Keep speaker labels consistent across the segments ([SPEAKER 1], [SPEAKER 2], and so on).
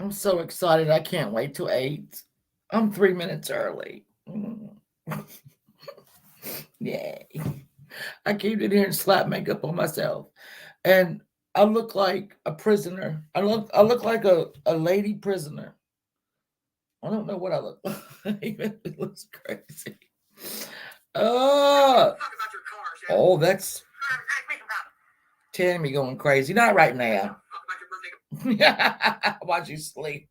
[SPEAKER 1] I'm so excited. I can't wait till 8. I'm 3 minutes early. Yay. I came in here and slapped makeup on myself. And I look like a prisoner. I look like a lady prisoner. I don't know what I look like. It looks crazy. Oh, oh, that's Tammy going crazy. Not right now. While you sleep.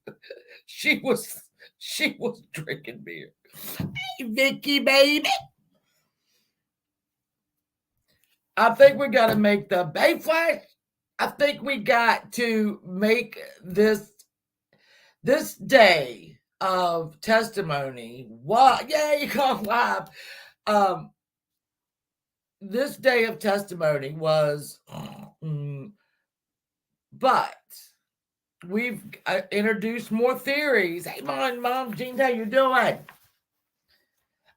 [SPEAKER 1] She was she was drinking beer. Hey, Vicky, baby. I think we got to make the Bay Flash. I think we got to make this day of testimony. What? Yeah, you come live. Um, this day of testimony was, but we've introduced more theories. Hey, Mom, Jean, how you doing?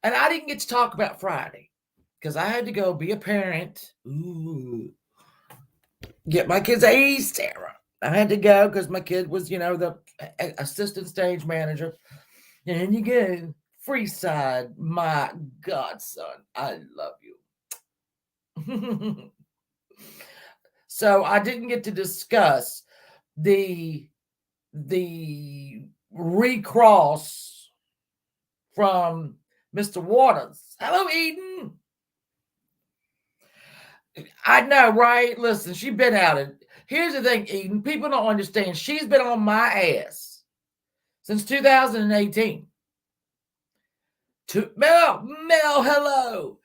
[SPEAKER 1] And I didn't get to talk about Friday because I had to go be a parent. Ooh, get my kids A's, Sarah. I had to go because my kid was, the assistant stage manager. And you go, Freeside, my godson, I love you. So I didn't get to discuss the recross from Mr. Waters. Hello, Eden. I know, right? Listen, she's been out. Here's the thing, Eden. People don't understand. She's been on my ass since 2018. Mel, hello.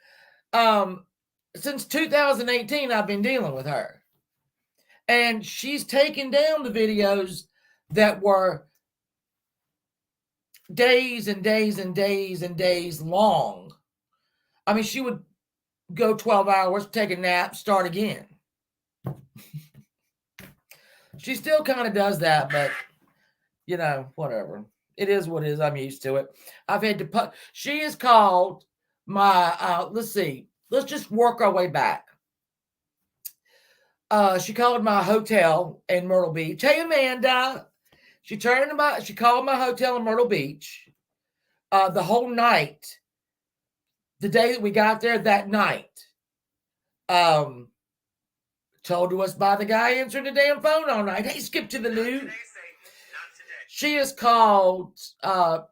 [SPEAKER 1] Since 2018, I've been dealing with her. And she's taken down the videos that were days and days and days and days long. I mean, she would go 12 hours, take a nap, start again. She still kind of does that, but, whatever. It is what it is. I'm used to it. I've had to she is called my, let's see. Let's just work our way back. She called my hotel in Myrtle Beach. Hey, Amanda. She called my hotel in Myrtle Beach the whole night. The day that we got there, that night. Told to us by the guy answering the damn phone all night. Hey, skip to the news. She is called Adult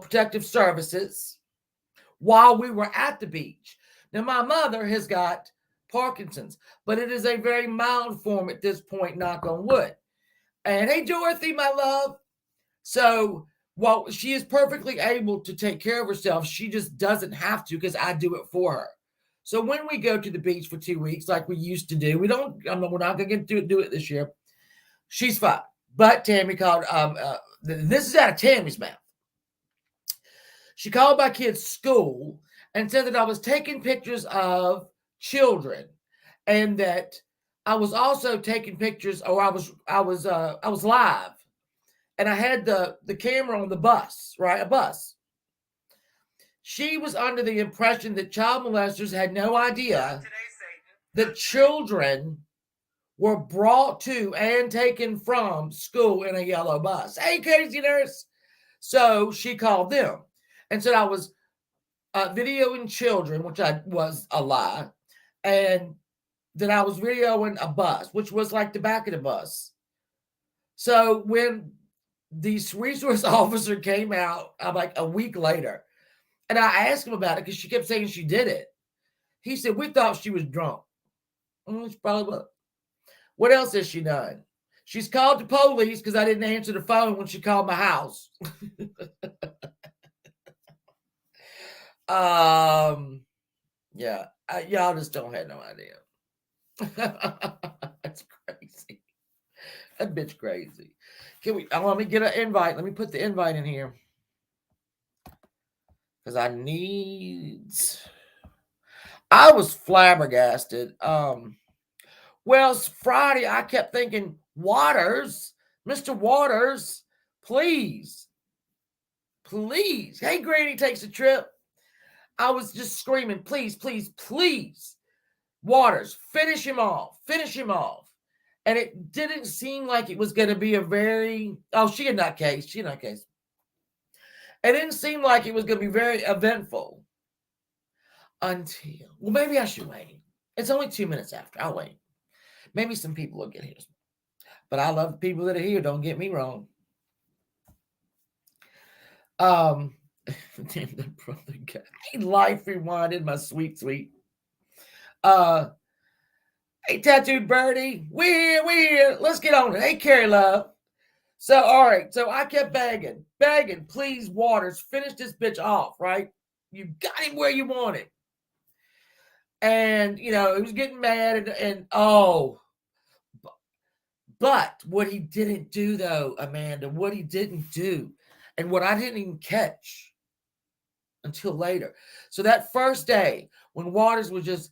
[SPEAKER 1] Protective Services while we were at the beach. Now, my mother has got Parkinson's, but it is a very mild form at this point, knock on wood. And hey, Dorothy, my love. So while she is perfectly able to take care of herself, she just doesn't have to because I do it for her. So when we go to the beach for 2 weeks, like we used to do, we're not going to get to do it this year. She's fine. But Tammy called, this is out of Tammy's mouth. She called my kid's school and said that I was taking pictures of children and that I was also taking pictures, or I was live. And I had the camera on the bus, right? A bus. She was under the impression that child molesters had no idea that children were brought to and taken from school in a yellow bus. Hey, crazy nurse. So she called them and said I was videoing children, which was a lie, and that I was videoing a bus, which was like the back of the bus. So when the resource officer came out like a week later, and I asked him about it because she kept saying she did it. He said, we thought she was drunk. She probably was. What else has she done? She's called the police because I didn't answer the phone when she called my house. Yeah, y'all just don't have no idea. That's crazy. That bitch crazy. Let me get an invite. Let me put the invite in here. Because I was flabbergasted. Well, Friday, I kept thinking, Waters, Mr. Waters, please. Hey, Granny takes a trip. I was just screaming, please, please, please. Waters, finish him off. And it didn't seem like it was going to be a very, oh, she in that case. She in that case. It didn't seem like it was going to be very eventful until, well, maybe I should wait. It's only 2 minutes after. I'll wait. Maybe some people will get here. But I love the people that are here. Don't get me wrong. Damn, that brother guy. Life rewinded, my sweet. Hey, Tattooed Birdie, we're here. Let's get on it. Hey, Carrie Love. So, all right. So I kept begging, please, Waters, finish this bitch off, right? You got him where you want it. And, he was getting mad and oh. But what he didn't do, though, Amanda, what he didn't do, and what I didn't even catch until later. So that first day when Waters was just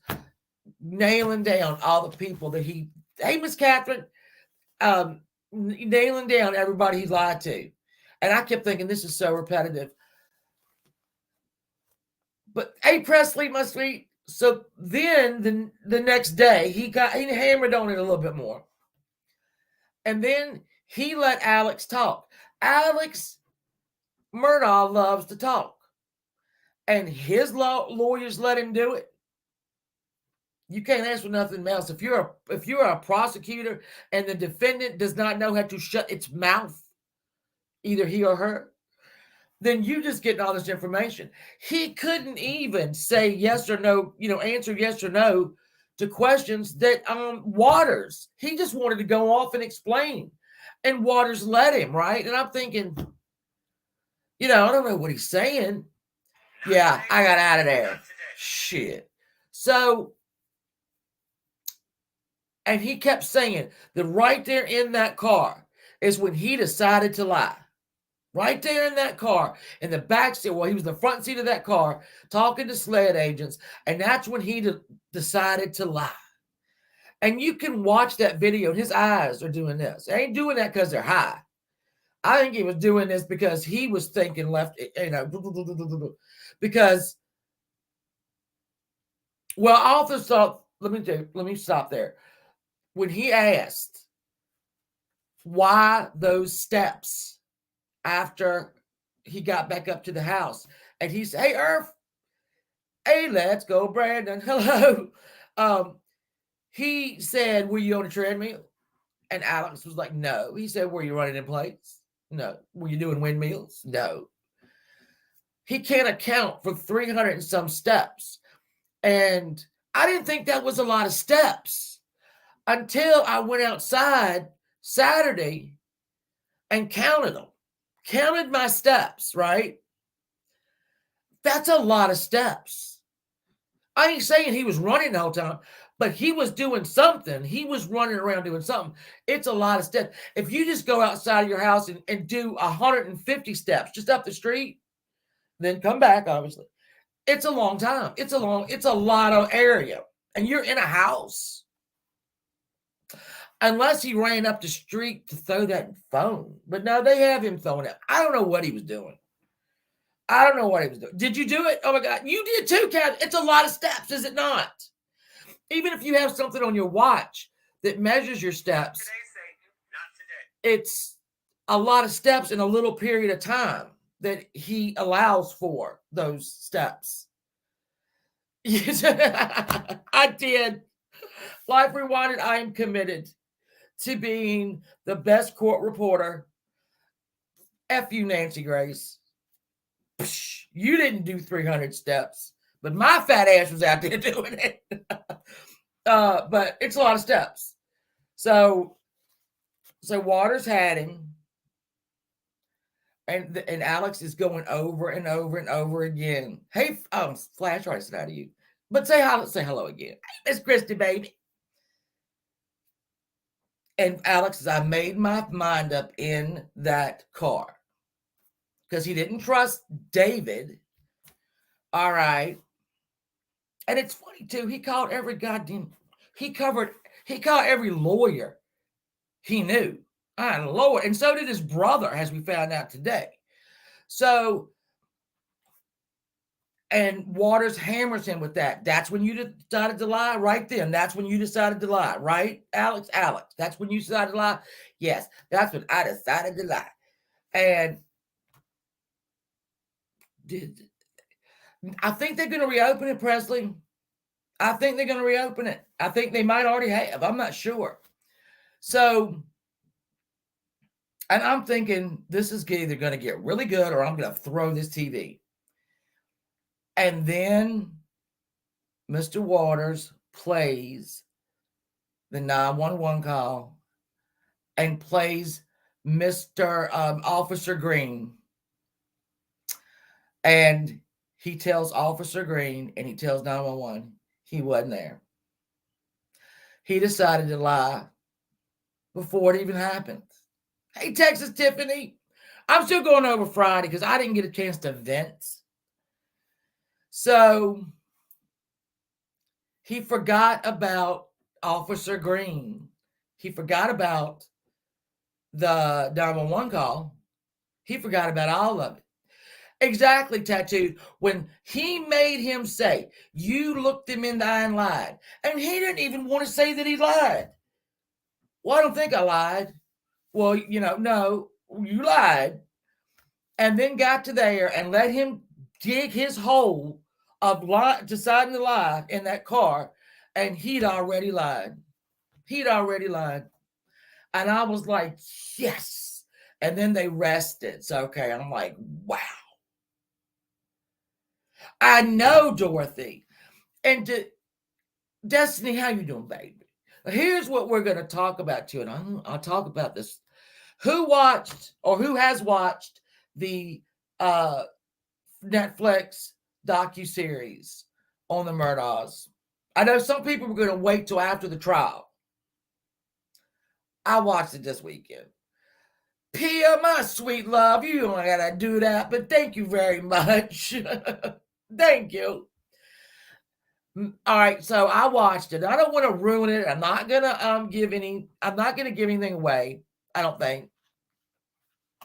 [SPEAKER 1] nailing down all the people that hey, Miss Catherine, nailing down everybody he lied to. And I kept thinking, this is so repetitive. But hey, Presley, my sweet. So then the next day, he hammered on it a little bit more. And then he let Alex talk. Alex Murdaugh loves to talk. And his lawyers let him do it. You can't ask for nothing else. If you're a prosecutor and the defendant does not know how to shut its mouth, either he or her, then you just getting all this information. He couldn't even say yes or no, answer yes or no to questions that Waters. He just wanted to go off and explain. And Waters let him, right? And I'm thinking, I don't know what he's saying. Yeah, I got out of there. Shit. So, and he kept saying that right there in that car is when he decided to lie. Right there in that car, in the back seat, well, he was in the front seat of that car talking to SLED agents, and that's when he decided to lie. And you can watch that video, and his eyes are doing this. They ain't doing that because they're high. I think he was doing this because he was thinking left, because, well, I also saw, let me stop there. When he asked why those steps after he got back up to the house, and he said, hey, Irv, hey, let's go, Brandon, hello. He said, were you on a treadmill? And Alex was like, no. He said, were you running in place? No. Were you doing windmills? No. He can't account for 300 and some steps. And I didn't think that was a lot of steps until I went outside Saturday and counted them. Counted my steps, right? That's a lot of steps. I ain't saying he was running the whole time, but he was doing something. He was running around doing something. It's a lot of steps. If you just go outside of your house and do 150 steps just up the street, then come back, obviously. It's a long time. It's a lot of area. And you're in a house. Unless he ran up the street to throw that phone. But no, they have him throwing it. I don't know what he was doing. Did you do it? Oh, my God. You did too, Kat. It's a lot of steps, is it not? Even if you have something on your watch that measures your steps, it's a lot of steps in a little period of time that he allows for those steps. I did. Life Rewinded, I am committed to being the best court reporter. F you, Nancy Grace. Psh, you didn't do 300 steps, but my fat ass was out there doing it. But it's a lot of steps. So Waters had him. And Alex is going over and over and over again. Hey, Flash, I said out of you. But say hello again. Hey, Miss Christy, baby. And Alex says, I made my mind up in that car. Because he didn't trust David. All right. And it's funny, too. He called every every lawyer he knew. Lord. And so did his brother, as we found out today. So, And Waters hammers him with that. That's when you decided to lie, right then. That's when you decided to lie, right, Alex? Alex, that's when you decided to lie? Yes, that's when I decided to lie. And I think they're going to reopen it, Presley. I think they're going to reopen it. I think they might already have. I'm not sure. So, and I'm thinking this is either going to get really good or I'm going to throw this TV. And then Mr. Waters plays the 911 call and plays Mr. Officer Green. And he tells Officer Green and he tells 911 he wasn't there. He decided to lie before it even happened. Hey, Texas Tiffany, I'm still going over Friday because I didn't get a chance to vent. So he forgot about Officer Green. He forgot about the 911 call. He forgot about all of it. Exactly, Tattooed. When he made him say, you looked him in the eye and lied. And he didn't even want to say that he lied. Well, I don't think I lied. Well, no, you lied. And then got to there and let him dig his hole of deciding to lie in that car. And he'd already lied. He'd already lied. And I was like, yes. And then they rested. So, okay, I'm like, wow. I know, Dorothy. And Destiny, how you doing, baby? Here's what we're going to talk about, too. And I'll talk about this. Who watched or who has watched the Netflix docuseries on the Murdaughs? I know some people were going to wait till after the trial. I watched it this weekend. Pia, my sweet love, you don't got to do that, but thank you very much. Thank you. All right, so I watched it. I don't want to ruin it. I'm not gonna give anything away. I don't think.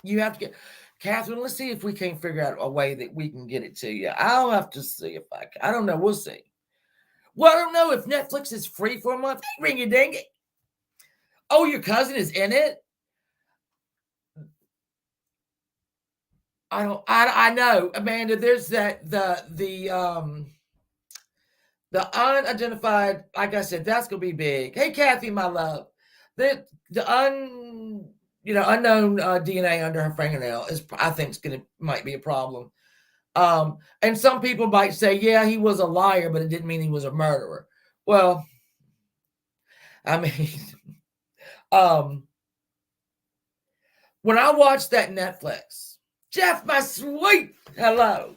[SPEAKER 1] You have to get Catherine. Let's see if we can figure out a way that we can get it to you. I'll have to see if I can. I don't know. We'll see. Well, I don't know if Netflix is free for a month. Ring a ding it. Oh, your cousin is in it. I know, Amanda. There's the unidentified, like I said, that's gonna be big. Hey, Kathy, my love. The unknown DNA under her fingernail is, I think, might be a problem. And some people might say, yeah, he was a liar, but it didn't mean he was a murderer. Well, I mean, when I watched that Netflix, Jeff, my sweet, hello.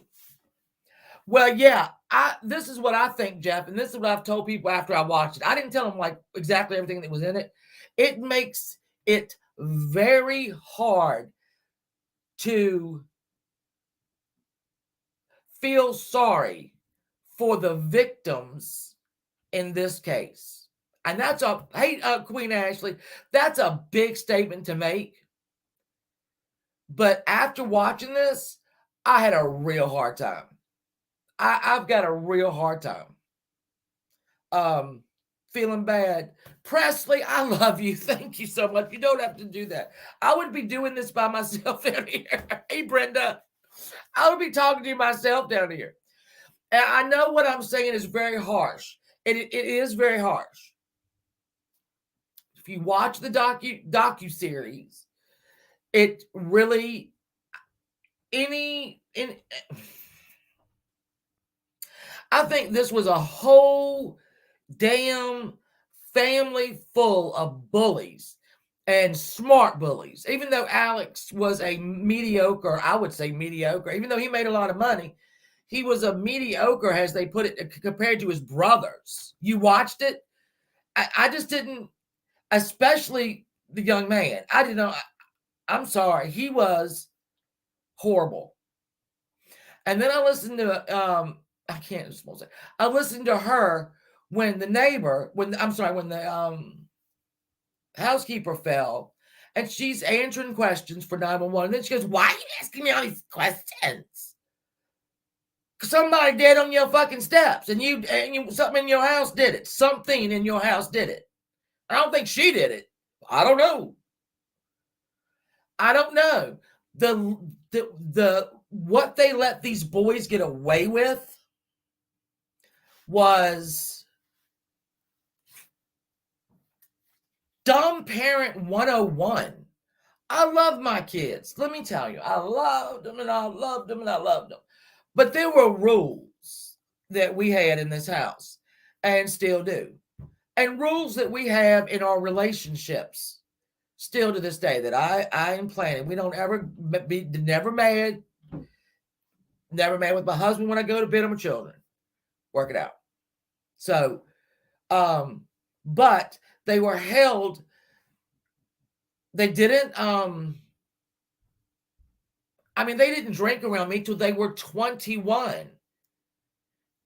[SPEAKER 1] Well, yeah, this is what I think, Jeff, and this is what I've told people after I watched it. I didn't tell them like exactly everything that was in it. It makes it very hard to feel sorry for the victims in this case. And that's Queen Ashley, that's a big statement to make. But after watching this, I had a real hard time. I've got a real hard time. Feeling bad. Presley, I love you. Thank you so much. You don't have to do that. I would be doing this by myself down here. Hey, Brenda. I would be talking to myself down here. And I know what I'm saying is very harsh. It is very harsh. If you watch the docuseries, it really I think this was a whole damn family full of bullies and smart bullies. Even though Alex was a mediocre, I would say mediocre, even though he made a lot of money, he was a mediocre, as they put it, compared to his brothers. You watched it? I just didn't, especially the young man. I didn't know. I'm sorry. He was horrible. And then I listened to, I listened to her when the housekeeper fell, and she's answering questions for 911. And then she goes, why are you asking me all these questions? Somebody dead on your fucking steps, and you something in your house did it. Something in your house did it. I don't think she did it. I don't know. I don't know. The what they let these boys get away with was dumb parent 101. I love my kids. Let me tell you, I loved them and I loved them and I loved them. But there were rules that we had in this house and still do. And rules that we have in our relationships still to this day that I am planning. We don't ever be never mad with my husband when I go to bed on my children. Work it out. So, but they were held. They didn't, they didn't drink around me till they were 21.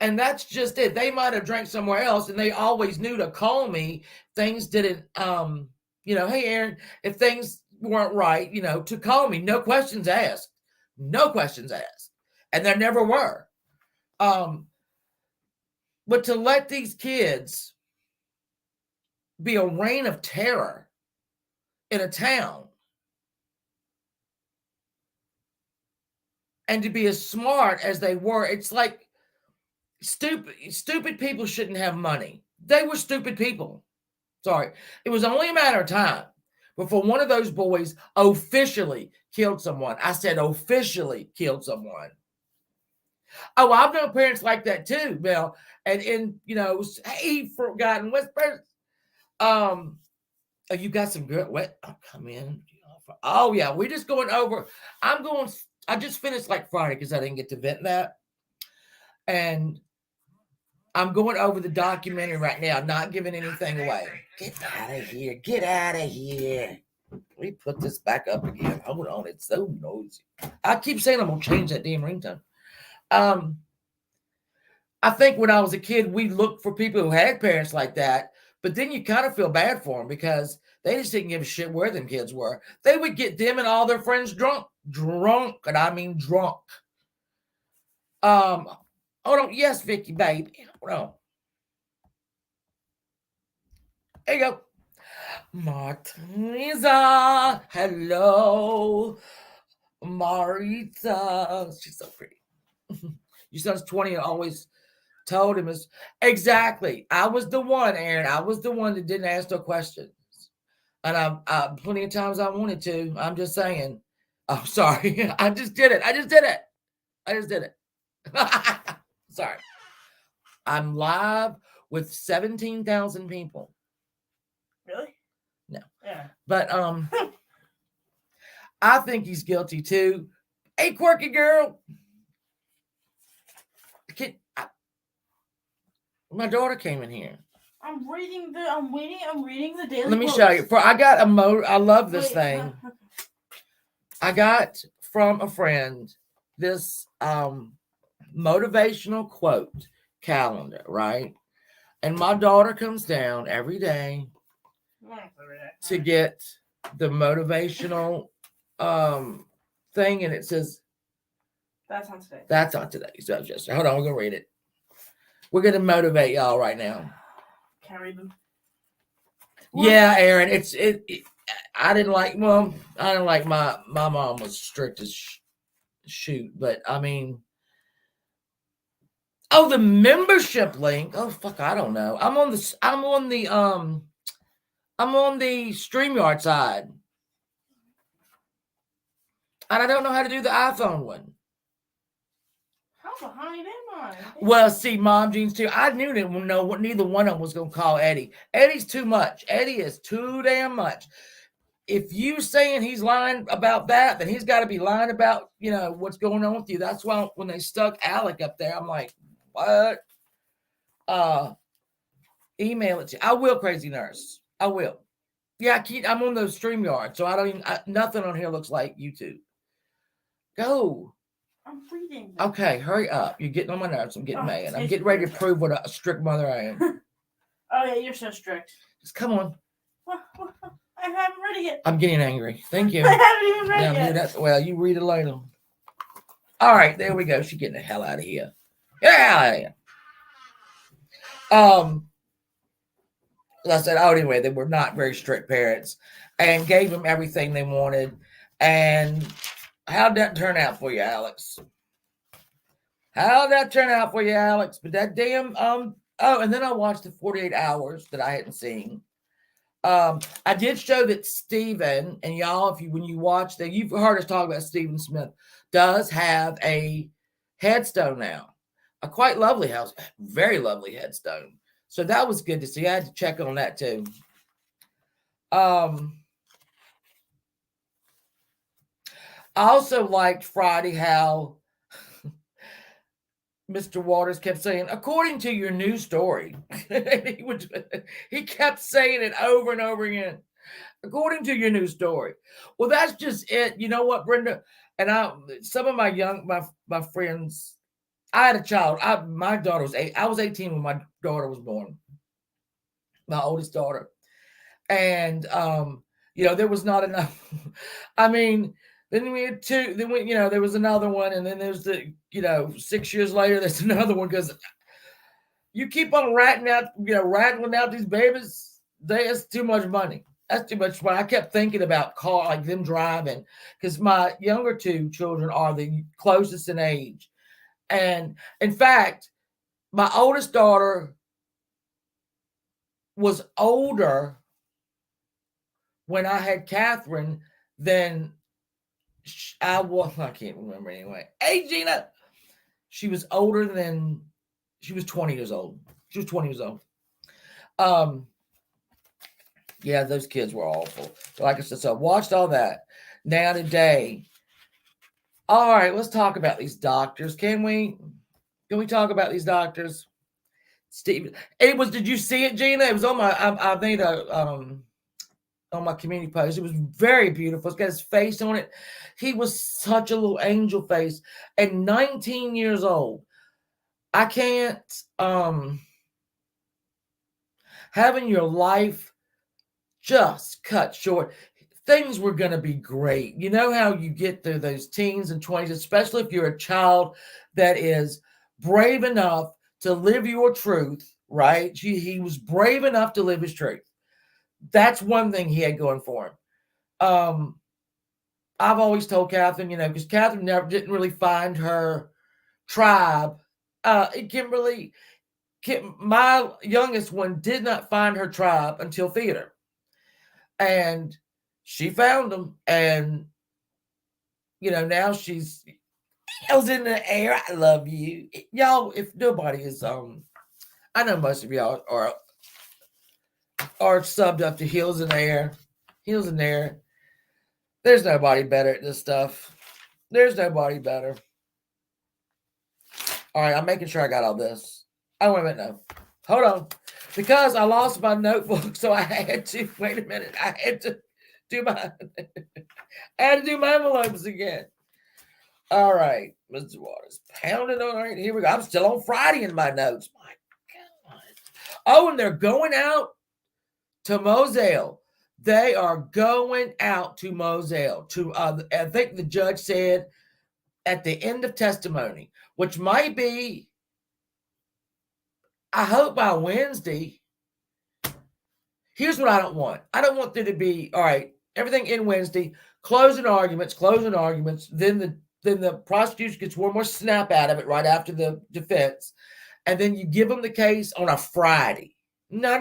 [SPEAKER 1] And that's just it. They might have drank somewhere else and they always knew to call me. Things didn't, hey, Aaron, if things weren't right, to call me. No questions asked. No questions asked. And there never were. But to let these kids be a reign of terror in a town and to be as smart as they were, it's like stupid people shouldn't have money. They were stupid people. Sorry. It was only a matter of time before one of those boys officially killed someone. I said officially killed someone. Oh, I've known parents like that too, Bill. And hey, forgotten whispers. Oh, you got some good wet. Oh, come in. Oh, yeah. We're just going over. I just finished like Friday because I didn't get to vent that. And I'm going over the documentary right now, not giving anything away. Get out of here. Get out of here. Let me put this back up again. Hold on. It's so noisy. I keep saying I'm going to change that damn ringtone. I think when I was a kid, we looked for people who had parents like that. But then you kind of feel bad for them because they just didn't give a shit where them kids were. They would get them and all their friends drunk, and I mean drunk. Hold on. Yes, Vicky, baby. Hold on. There you go. Martha. Hello. Marita. She's so pretty. Your son's 20 and always told him exactly. I was the one, Aaron. I was the one that didn't ask no questions. And I plenty of times I wanted to. I'm just saying. Oh, sorry. I just did it. Sorry. I'm live with 17,000 people.
[SPEAKER 2] Really?
[SPEAKER 1] No.
[SPEAKER 2] Yeah.
[SPEAKER 1] But I think he's guilty too. Hey, quirky girl. My daughter came in here.
[SPEAKER 2] I'm reading the Daily
[SPEAKER 1] Let me
[SPEAKER 2] Post.
[SPEAKER 1] show you. I love this thing. I got from a friend this motivational quote calendar, right? And my daughter comes down every day to get the motivational thing, and it says
[SPEAKER 2] that's on today.
[SPEAKER 1] That's on today. So just hold on, we're gonna read it. We're gonna motivate y'all right now.
[SPEAKER 2] Can't read them.
[SPEAKER 1] Yeah, Aaron. I didn't like my mom was strict as shoot, but I mean, the membership link. Oh fuck, I don't know. I'm on the StreamYard side, and I don't know how to do the iPhone one.
[SPEAKER 2] How behind am I?
[SPEAKER 1] Well, see, Mom Jeans too. I knew that neither one of them was gonna call Eddie. Eddie's too much. Eddie is too damn much. If you saying he's lying about that, then he's got to be lying about what's going on with you. That's why when they stuck Alec up there, I'm like, what? Email it to you. I will, Crazy Nurse. I will. Yeah, I'm on those StreamYard, so I don't even. Nothing on here looks like YouTube. Go.
[SPEAKER 2] I'm reading.
[SPEAKER 1] Okay, hurry up. You're getting on my nerves. I'm getting mad. I'm getting ready to prove what a strict mother I am.
[SPEAKER 2] Oh yeah, you're so strict.
[SPEAKER 1] Just come on.
[SPEAKER 2] I haven't read it yet.
[SPEAKER 1] I'm getting angry. Thank you.
[SPEAKER 2] I haven't even read it yet.
[SPEAKER 1] Well, you read it later. All right, there we go. She's getting the hell out of here. Yeah. Um, I said, oh, anyway, they were not very strict parents and gave them everything they wanted. And how'd that turn out for you, Alex? How'd that turn out for you, Alex? But that damn, oh, and then I watched the 48 hours that I hadn't seen. I did show that Stephen, and y'all, if you when you watch that, you've heard us talk about Stephen Smith, does have a headstone now. A quite lovely house, very lovely headstone. So that was good to see. I had to check on that too. I also liked Friday how Mr. Waters kept saying, according to your news story. He kept saying it over and over again. According to your news story. Well, that's just it. You know what, Brenda? And some of my friends, I had a child. My daughter was 8. I was 18 when my daughter was born. My oldest daughter. And there was not enough. I mean, then we had 2, then there was another one, and then there's 6 years later, there's another one, because you keep on rattling out these babies. That's too much money. That's too much money. I kept thinking about them driving, because my younger 2 children are the closest in age. And in fact, my oldest daughter was older when I had Catherine than I can't remember anyway. Hey, Gina. She was 20 years old. She was 20 years old. Yeah, those kids were awful. Like I said, so I watched all that. Now today, all right, let's talk about these doctors. Can we talk about these doctors? Steve, did you see it, Gina? It was on my, I made on my community post. It was very beautiful. It's got his face on it. He was such a little angel face, and 19 years old. I can't, having your life just cut short. Things were going to be great. You know how you get through those teens and 20s, especially if you're a child that is brave enough to live your truth, right? He was brave enough to live his truth. That's one thing he had going for him. I've always told Catherine, because Catherine didn't really find her tribe. My youngest one did not find her tribe until theater. And she found them. And, now she's in the air. I love you. Y'all, if nobody is, I know most of y'all are subbed up to Heels in the Air. Heels in the Air. There's nobody better at this stuff. There's nobody better. All right, I'm making sure I got all this. Oh, wait a minute, no. Hold on. Because I lost my notebook, so I had to, wait a minute. I had to do my envelopes again. All right, Mr. Waters. Pounding on. All right, here we go. I'm still on Friday in my notes. My God. Oh, and they're going out to Moselle. They are going out to Moselle. I think the judge said at the end of testimony, which might be, I hope by Wednesday. Here's what I don't want. I don't want there to be, all right, everything in Wednesday, closing arguments. Then the prosecution gets one more snap out of it right after the defense. And then you give them the case on a Friday. No.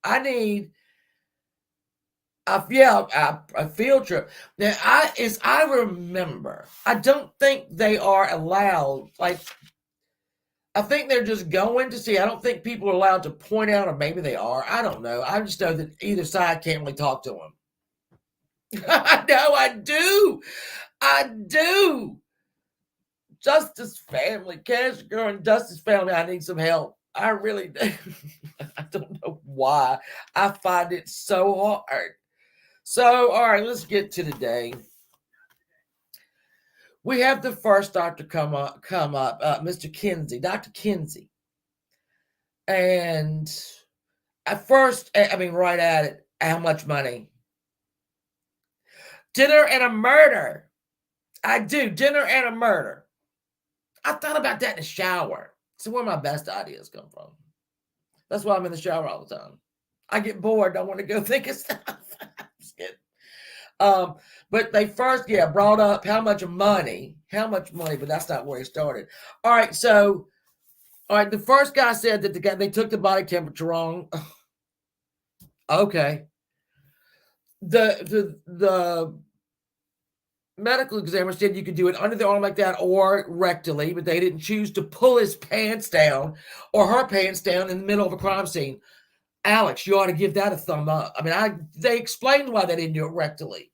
[SPEAKER 1] I need a field trip. Now, I remember, I don't think they are allowed, I think they're just going to see. I don't think people are allowed to point out, or maybe they are. I don't know. I just know that either side can't really talk to them. I know, I do. Justice family, Cash Girl and Justice family, I need some help. I really do. I don't know why. I find it so hard. So, all right, let's get to today. We have the first doctor come up, Mr. Kinsey, Dr. Kinsey. And at first, right at it, how much money? Dinner and a murder. I do, dinner and a murder. I thought about that in the shower. So where my best ideas come from. That's why I'm in the shower all the time. I get bored. I want to go think of stuff. Just kidding. But they first, brought up how much money, but that's not where it started. All right, so, the first guy said that they took the body temperature wrong. Okay. The medical examiner said you could do it under the arm like that or rectally, but they didn't choose to pull his pants down or her pants down in the middle of a crime scene. Alex, you ought to give that a thumb up. I mean, they explained why they didn't do it rectally.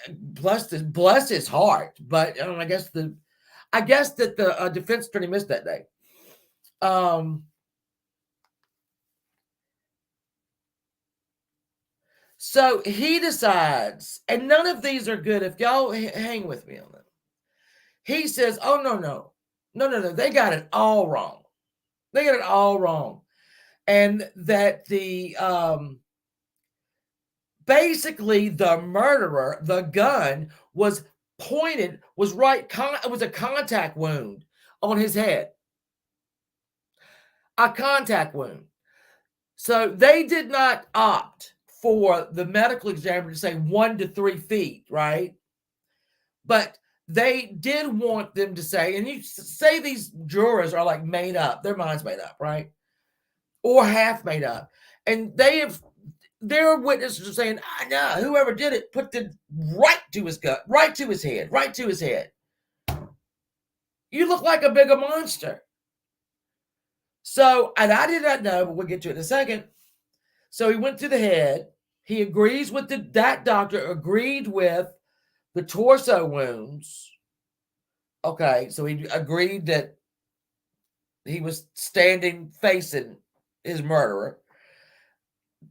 [SPEAKER 1] Bless his heart, but I guess that the defense attorney missed that day. So he decides, and none of these are good. If y'all hang with me on that, he says, "Oh no, they got it all wrong. They got it all wrong," and that the basically the murderer, the gun was pointed, was right. It was a contact wound on his head. A contact wound. So they did not opt for the medical examiner to say 1 to 3 feet, right? But they did want them to say, and you say these jurors are like made up, their mind's made up, right? Or half made up. And their witnesses are saying, I know, whoever did it put the right to his gut, right to his head, right to his head. You look like a bigger monster. So, and I did not know, but we'll get to it in a second. So he went to the head. He agrees with that doctor agreed with the torso wounds. Okay, so he agreed that he was standing facing his murderer.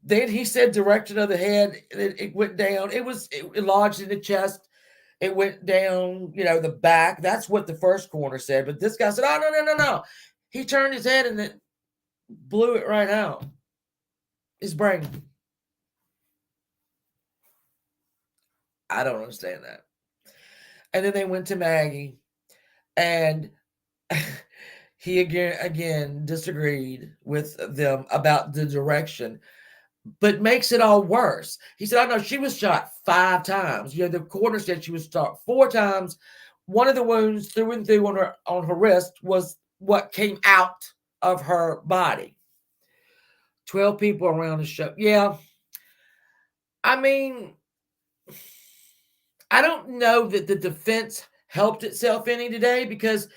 [SPEAKER 1] Then he said direction of the head, it went down. It lodged in the chest. It went down, the back. That's what the first coroner said. But this guy said, oh, no. He turned his head and then blew it right out. His brain. I don't understand that. And then they went to Maggie, and he again disagreed with them about the direction, but makes it all worse. He said, "I know she was shot 5 times. The coroner said she was shot 4 times. One of the wounds through and through on her wrist was what came out of her body. 12 people around the show. Yeah, I mean, I don't know that the defense helped itself any today, because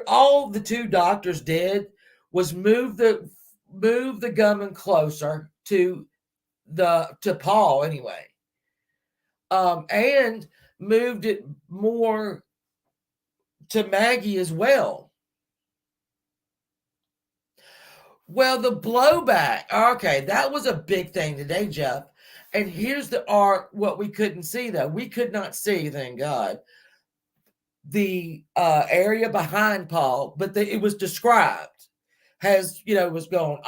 [SPEAKER 1] all the 2 doctors did was move the gunman closer to Paul anyway, and moved it more to Maggie as well. Well, the blowback. Okay, that was a big thing today, Jeff. And here's what we couldn't see, though. We could not see, thank God, the area behind Paul, but it was described as, was going,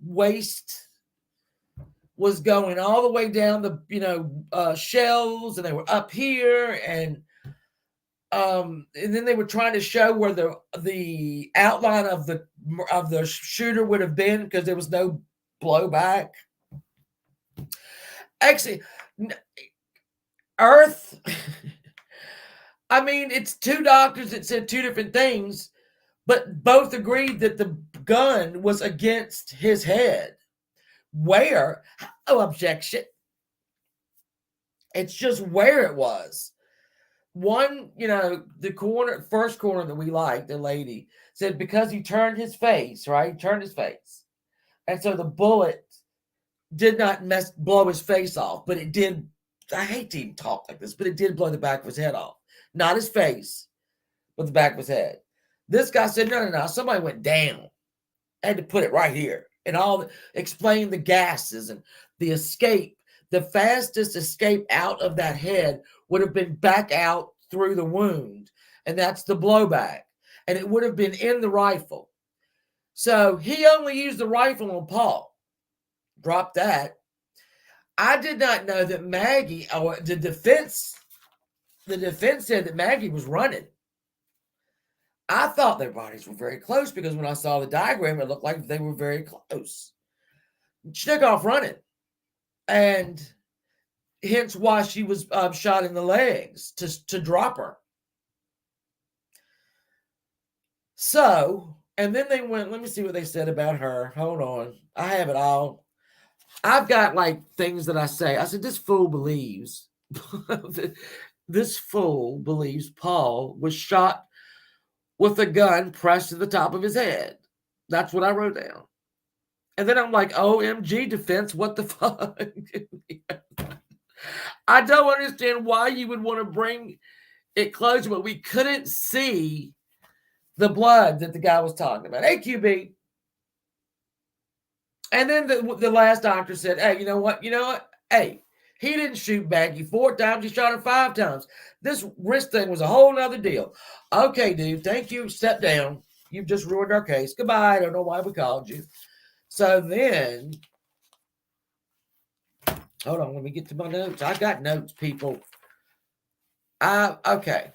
[SPEAKER 1] waist was going all the way down the, shelves, and they were up here, and then they were trying to show where the outline of the shooter would have been, because there was no blowback. Actually, Earth. I mean, it's 2 doctors that said 2 different things, but both agreed that the gun was against his head. Where? Oh, objection. It's just where it was. One, the first coroner that we liked, the lady, said because he turned his face, right? Turned his face. And so the bullet did not blow his face off, but it did. I hate to even talk like this, but it did blow the back of his head off. Not his face, but the back of his head. This guy said, no. Somebody went down. I had to put it right here. And explain the gases and the escape. The fastest escape out of that head would have been back out through the wound. And that's the blowback. And it would have been in the rifle. So he only used the rifle on Paul. Drop that. I did not know that Maggie, or the defense said that Maggie was running. I thought their bodies were very close because when I saw the diagram, it looked like they were very close. She took off running, and hence why she was shot in the legs to drop her. So, and then they went, let me see what they said about her. Hold on. I have it all. I've got like things that I say. I said, this fool believes, this fool believes Paul was shot with a gun pressed to the top of his head. That's what I wrote down. And then I'm like, OMG defense, what the fuck? I don't understand why you would want to bring it closer, but we couldn't see the blood that the guy was talking about. AQB. And then the last doctor said, hey, you know what? Hey, he didn't shoot Baggy 4 times. He shot her 5 times. This wrist thing was a whole nother deal. Okay, dude, thank you. Step down. You've just ruined our case. Goodbye. I don't know why we called you. So then, hold on. Let me get to my notes. I got notes, people. Okay.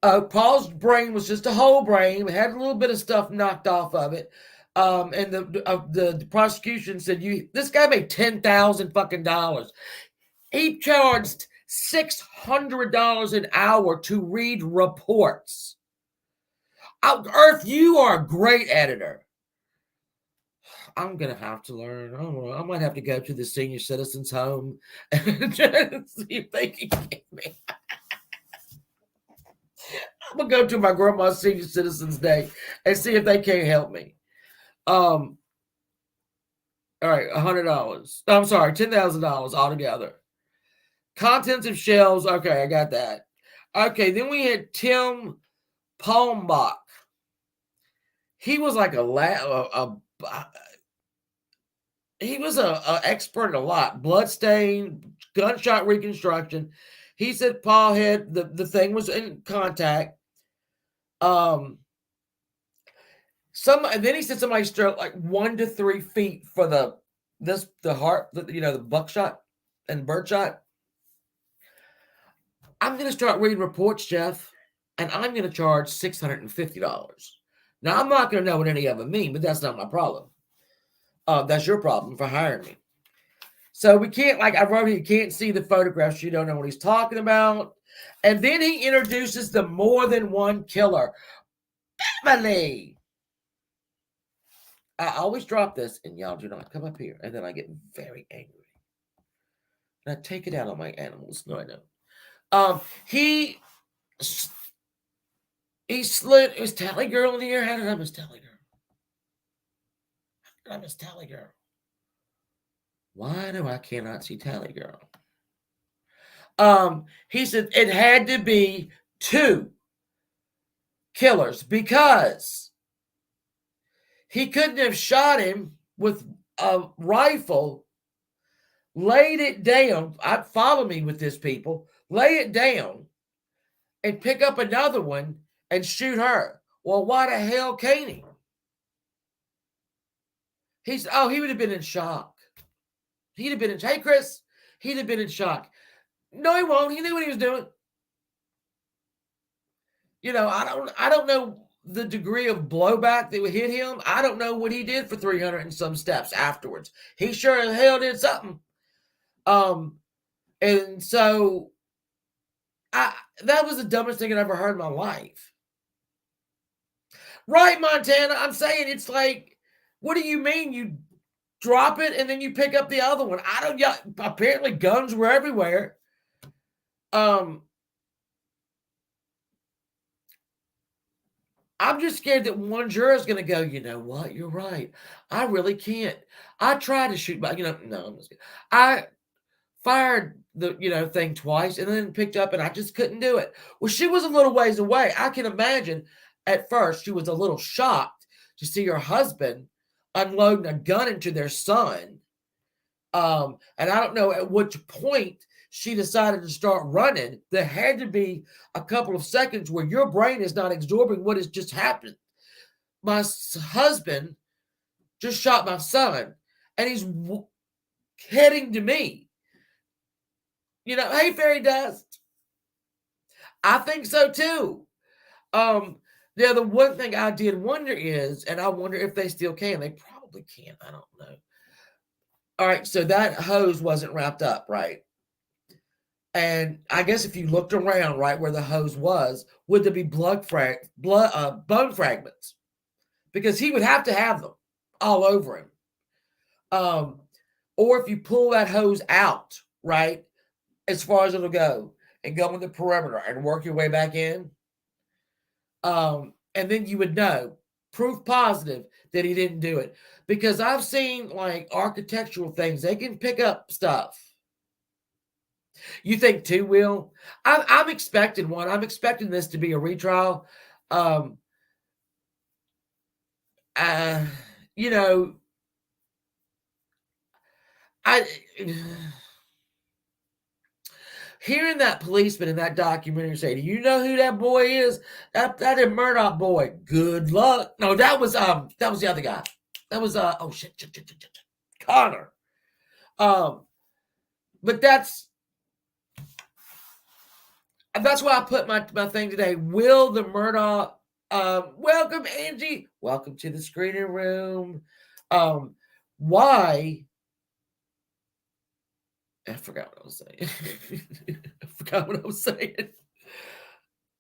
[SPEAKER 1] Paul's brain was just a whole brain. It had a little bit of stuff knocked off of it. And the prosecution said, this guy made $10,000 fucking dollars. He charged $600 an hour to read reports. Earth, you are a great editor. I'm gonna have to learn. I don't know. I might have to go to the senior citizens home and see if they can get me. I'm gonna go to my grandma's senior citizens day and see if they can't help me. All right, $100. I'm sorry, $10,000 altogether. Contents of shelves. Okay, I got that. Okay, then we had Tim Palmbach. He was like he was a expert in a lot. Bloodstain, gunshot reconstruction. He said Paul had the thing was in contact. And then he said somebody struck like 1 to 3 feet for the heart, the buckshot and birdshot. I'm going to start reading reports, Jeff, and I'm going to charge $650. Now, I'm not going to know what any of them mean, but that's not my problem. That's your problem for hiring me. So we can't, like I wrote here, you can't see the photographs. You don't know what he's talking about. And then he introduces the more than one killer. Family. I always drop this, and y'all do not come up here. And then I get very angry. And I take it out on my animals. No, I don't. He slid his Tally Girl in the air. How did I miss Tally Girl? How did I miss Tally Girl? Why do I cannot see Tally Girl? He said it had to be 2 killers because he couldn't have shot him with a rifle, laid it down. Follow me with this, people. Lay it down and pick up another one and shoot her. Well, why the hell can't he? He would have been in shock. He'd have been in, hey, Chris, he'd have been in shock. No, he won't. He knew what he was doing. I don't know the degree of blowback that would hit him. I don't know what he did for 300 and some steps afterwards. He sure as hell did something. And so that was the dumbest thing I'd ever heard in my life. Right, Montana? I'm saying it's like, what do you mean you drop it and then you pick up the other one? Apparently guns were everywhere. I'm just scared that one juror is going to go, you know what? You're right. I really can't. I tried to shoot, but, no, I'm just kidding. I fired the, thing twice and then picked up and I just couldn't do it. Well, she was a little ways away. I can imagine at first she was a little shocked to see her husband unloading a gun into their son. And I don't know at which point she decided to start running. There had to be a couple of seconds where your brain is not absorbing what has just happened. My husband just shot my son, and he's heading to me. Hey, fairy dust. I think so too. Now the one thing I did wonder is, and I wonder if they still can. They probably can. I don't know. All right, so that hose wasn't wrapped up, right? And I guess if you looked around right where the hose was, would there be bone fragments? Because he would have to have them all over him. Or if you pull that hose out, right, as far as it'll go, and go in the perimeter and work your way back in, and then you would know, proof positive that he didn't do it. Because I've seen like architectural things, they can pick up stuff. You think two will? I'm expecting one. I'm expecting this to be a retrial. Um, uh, you know, I hearing that policeman in that documentary say, "Do you know who that boy is? That is Murdaugh boy. Good luck." No, that was the other guy. That was oh shit, Connor. But that's why I put my thing today. Will the Murdaugh welcome Angie. Welcome to the screening room. Why? I forgot what I was saying. I forgot what I was saying.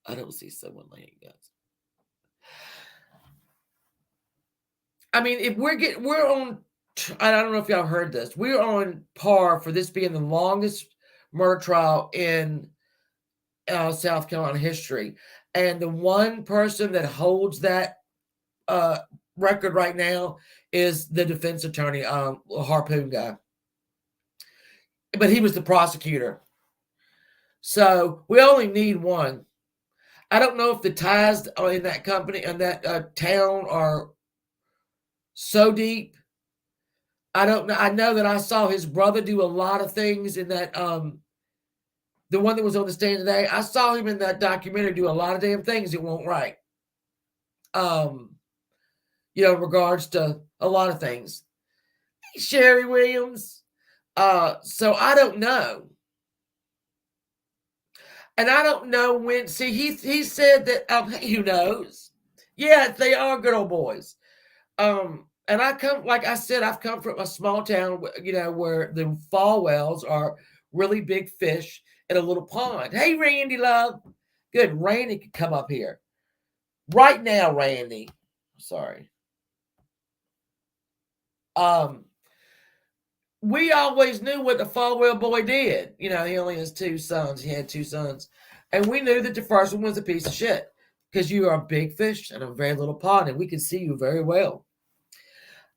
[SPEAKER 1] I don't see someone laying, guys. I mean, if we're on, I don't know if y'all heard this. We're on par for this being the longest murder trial in South Carolina history. And the one person that holds that record right now is the defense attorney, Harpoon guy. But he was the prosecutor. So we only need one. I don't know if the ties in that company and that town are so deep. I don't know. I know that I saw his brother do a lot of things in that the one that was on the stand today. I saw him in that documentary do a lot of damn things that won't right. In regards to a lot of things. Hey, Sherry Williams. So I don't know. And I don't know when. See, he said that. Who knows? Yeah, they are good old boys. And I come, like I said, I've come from a small town, where the Falwells are really big fish in a little pond. Hey, Randy, love. Good. Randy could come up here right now. Randy, sorry. We always knew what the Falwell boy did. He only has two sons. He had two sons. And we knew that the first one was a piece of shit because you are a big fish in a very little pond and we can see you very well.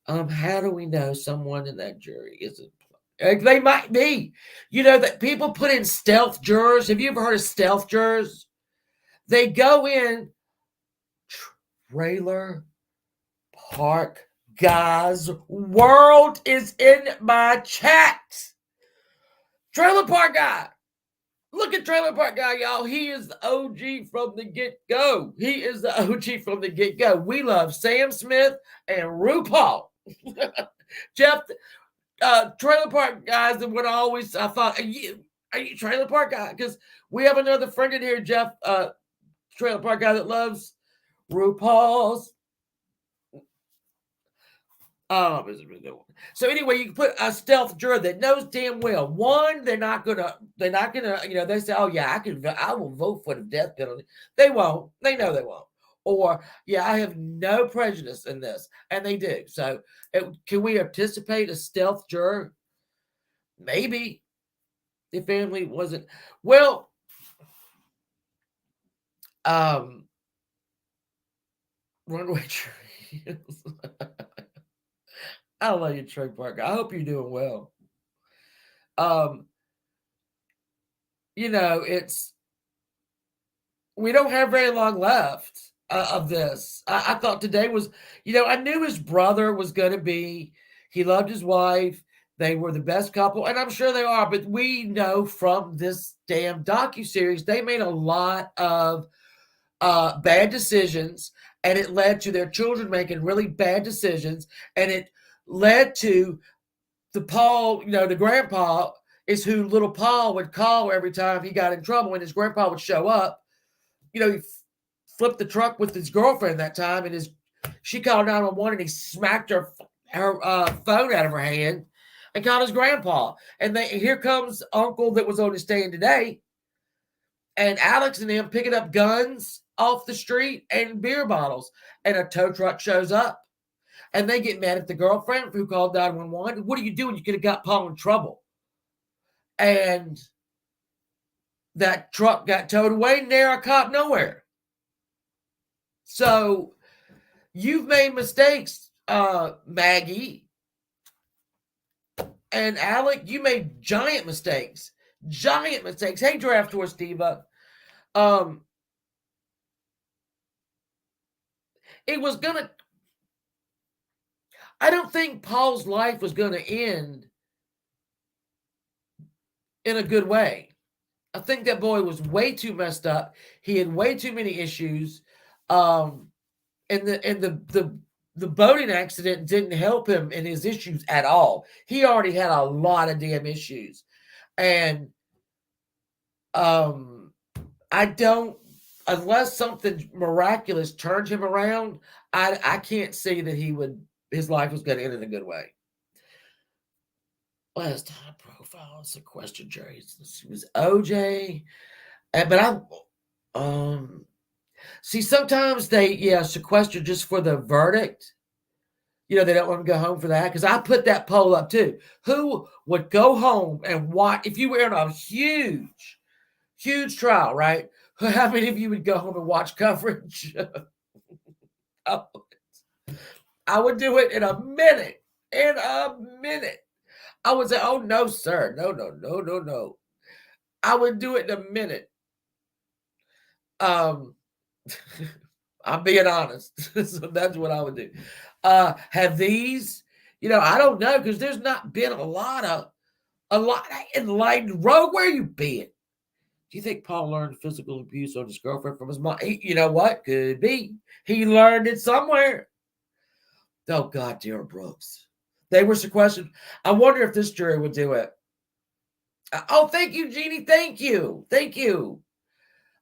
[SPEAKER 1] How do we know someone in that jury isn't? They might be. That people put in stealth jurors. Have you ever heard of stealth jurors? They go in trailer park. Guys, world is in my chat. Trailer Park Guy. Look at Trailer Park Guy, y'all. He is the OG from the get-go. He is the OG from the get-go. We love Sam Smith and RuPaul. Jeff, Trailer Park Guys, and what I thought, are you Trailer Park Guy? Because we have another friend in here, Jeff, Trailer Park Guy that loves RuPaul's. So anyway, you can put a stealth juror that knows damn well. One, they're not gonna, they say, oh yeah, I will vote for the death penalty. They won't. They know they won't. Or, yeah, I have no prejudice in this. And they do. So can we anticipate a stealth juror? Maybe. The family wasn't. Well, Runaway Trees. I love you, Trey Parker. I hope you're doing well. We don't have very long left of this. I thought today was, I knew his brother was going to be, he loved his wife. They were the best couple, and I'm sure they are, but we know from this damn docuseries, they made a lot of bad decisions, and it led to their children making really bad decisions, and it led to the Paul, the grandpa is who little Paul would call every time he got in trouble, and his grandpa would show up he flipped the truck with his girlfriend that time, and she called 911, and he smacked her phone out of her hand and called his grandpa. And here comes uncle that was on his stand today, and Alex and them picking up guns off the street and beer bottles, and a tow truck shows up, and they get mad at the girlfriend who called 911. What are you doing? You could have got Paul in trouble. And that truck got towed away, and they're a cop nowhere. So you've made mistakes, Maggie and Alec. You made giant mistakes. Hey, Draft Tour Steve-a. It was gonna. I don't think Paul's life was gonna end in a good way. I think that boy was way too messed up. He had way too many issues. And the boating accident didn't help him in his issues at all. He already had a lot of damn issues. And I don't, unless something miraculous turned him around, I can't see that his life was going to end in a good way. Last time profile, sequestered Jerry. It was OJ. But see, sometimes they sequester just for the verdict. They don't want to go home for that. Because I put that poll up too. Who would go home and watch, if you were in a huge, huge trial, right? How many of you would go home and watch coverage? I would do it in a minute. I would say, oh, no, sir. No. I would do it in a minute. I'm being honest. So that's what I would do. Have these, I don't know, because there's not been a lot of enlightened road. Where you been? Do you think Paul learned physical abuse on his girlfriend from his mom? You know what? Could be. He learned it somewhere. Oh, God, dear Brooks. They were sequestered. I wonder if this jury would do it. Oh, thank you, Jeannie. Thank you.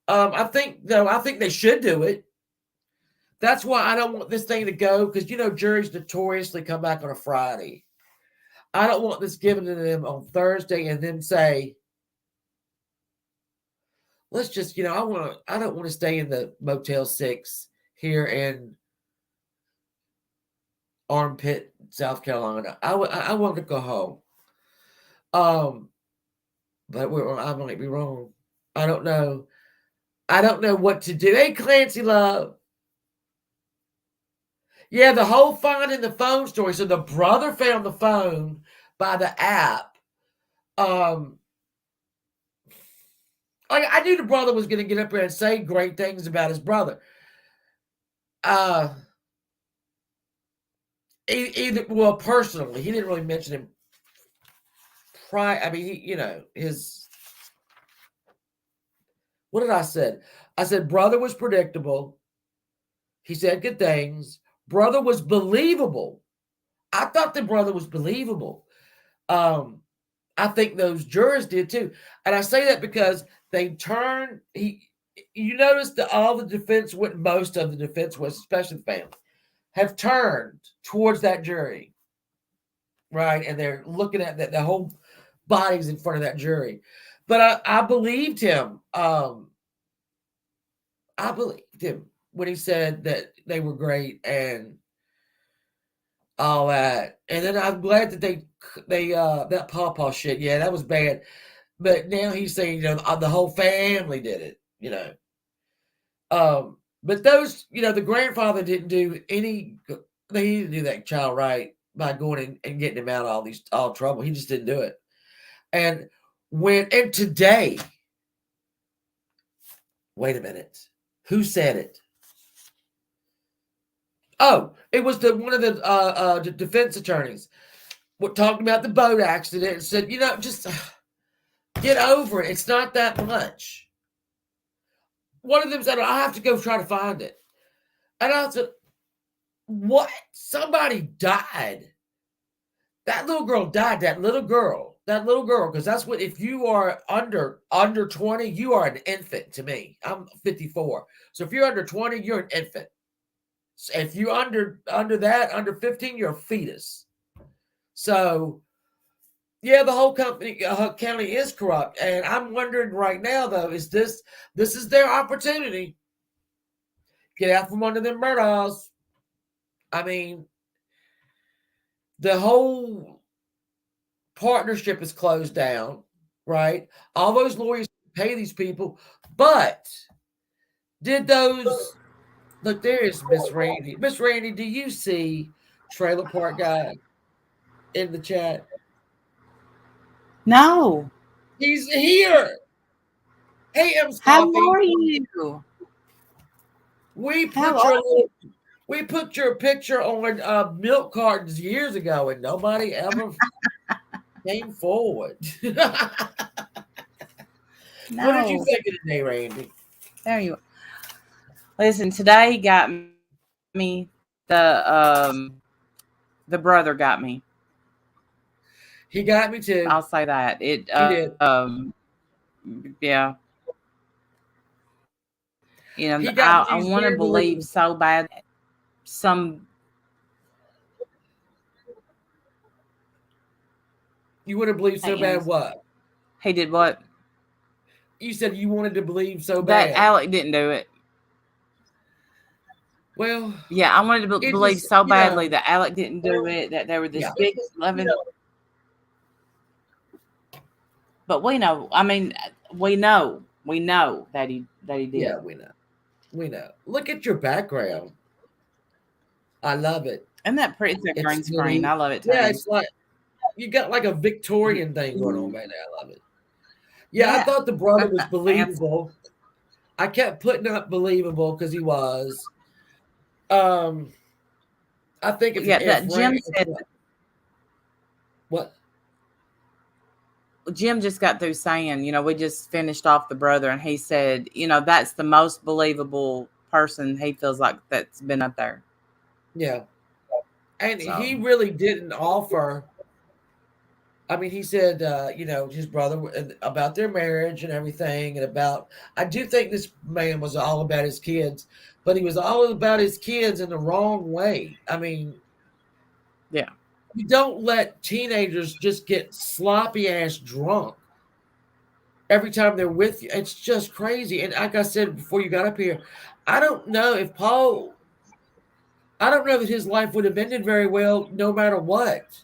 [SPEAKER 1] I think they should do it. That's why I don't want this thing to go, because juries notoriously come back on a Friday. I don't want this given to them on Thursday and then say, let's just, I don't want to stay in the Motel 6 here in Armpit, South Carolina. I want to go home. But I might be wrong. I don't know. I don't know what to do. Hey, Clancy Love. Yeah, the whole finding the phone story. So the brother found the phone by the app. I knew the brother was going to get up there and say great things about his brother. Personally, he didn't really mention him. What did I say? I said brother was predictable. He said good things. Brother was believable. I thought the brother was believable. I think those jurors did too. And I say that because they turned, you notice that most of the defense was, especially the family, have turned towards that jury. Right? And they're looking at that, the whole body's in front of that jury. But I believed him. I believed him when he said that they were great and all that. And then I'm glad that they that pawpaw shit, yeah, that was bad. But now he's saying, the whole family did it, But those, the grandfather didn't do any, he didn't do that child right by going and getting him out of all trouble. He just didn't do it. And today, wait a minute, who said it? Oh, it was one of the defense attorneys talking about the boat accident and said, just get over it. It's not that much. One of them said, I have to go try to find it. And I said, what? Somebody died. That little girl died. That little girl. That little girl, because that's what, if you are under 20, you are an infant to me. I'm 54. So if you're under 20, you're an infant. So if you're under that, under 15, you're a fetus. So yeah, the whole county is corrupt. And I'm wondering right now though, this is their opportunity. Get out from under them Murdaughs. I mean, the whole partnership is closed down, right? All those lawyers pay these people, but did those look? There is Miss Randy. Miss Randy, do you see Trailer Park Guy in the chat?
[SPEAKER 3] No.
[SPEAKER 1] He's here. Hey, M's
[SPEAKER 3] How
[SPEAKER 1] Coffee.
[SPEAKER 3] are you?
[SPEAKER 1] We
[SPEAKER 3] How
[SPEAKER 1] put
[SPEAKER 3] are
[SPEAKER 1] your
[SPEAKER 3] you?
[SPEAKER 1] we put your picture on milk cartons years ago, and nobody ever came forward. What did you
[SPEAKER 3] No.
[SPEAKER 1] think of today, Randy?
[SPEAKER 3] There you are. Listen, today got me the brother got me.
[SPEAKER 1] He got me too.
[SPEAKER 3] I'll say that. It
[SPEAKER 1] He did.
[SPEAKER 3] yeah. You know,
[SPEAKER 1] He got
[SPEAKER 3] I
[SPEAKER 1] me. He's
[SPEAKER 3] want to
[SPEAKER 1] very
[SPEAKER 3] believe
[SPEAKER 1] believable.
[SPEAKER 3] so bad some
[SPEAKER 1] You want to believe so bad what?
[SPEAKER 3] he did what?
[SPEAKER 1] You said you wanted to believe so
[SPEAKER 3] That
[SPEAKER 1] bad.
[SPEAKER 3] Alec didn't do it.
[SPEAKER 1] Well,
[SPEAKER 3] Yeah, I wanted to
[SPEAKER 1] it
[SPEAKER 3] believe
[SPEAKER 1] just,
[SPEAKER 3] so badly that Alec didn't do it, that they were this
[SPEAKER 1] yeah,
[SPEAKER 3] big loving. But we know, I mean, we know that he did.
[SPEAKER 1] yeah, we know. Look at your background. I love it.
[SPEAKER 3] Isn't that pretty? It's a
[SPEAKER 1] It's
[SPEAKER 3] green screen.
[SPEAKER 1] really,
[SPEAKER 3] I love it
[SPEAKER 1] yeah,
[SPEAKER 3] too.
[SPEAKER 1] it's like you got like a Victorian thing going on right now. I love it. Yeah, I
[SPEAKER 3] Yeah.
[SPEAKER 1] thought the brother was
[SPEAKER 3] Fancy.
[SPEAKER 1] believable. I kept putting up believable because he was. Um, I think
[SPEAKER 3] Yeah, that Jim
[SPEAKER 1] if
[SPEAKER 3] said.
[SPEAKER 1] what?
[SPEAKER 3] Jim just got through saying, we just finished off the brother, and he said, that's the most believable person he feels like that's been up there.
[SPEAKER 1] Yeah, and
[SPEAKER 3] So
[SPEAKER 1] he really didn't offer. I mean, he said, his brother about their marriage and everything, and about. I do think this man was all about his kids, but he was all about his kids in the wrong way. I mean,
[SPEAKER 3] yeah,
[SPEAKER 1] you don't let teenagers just get sloppy ass drunk every time they're with you. It's just crazy. And like I said before you got up here, I don't know if Paul. I don't know that his life would have ended very well, no matter what.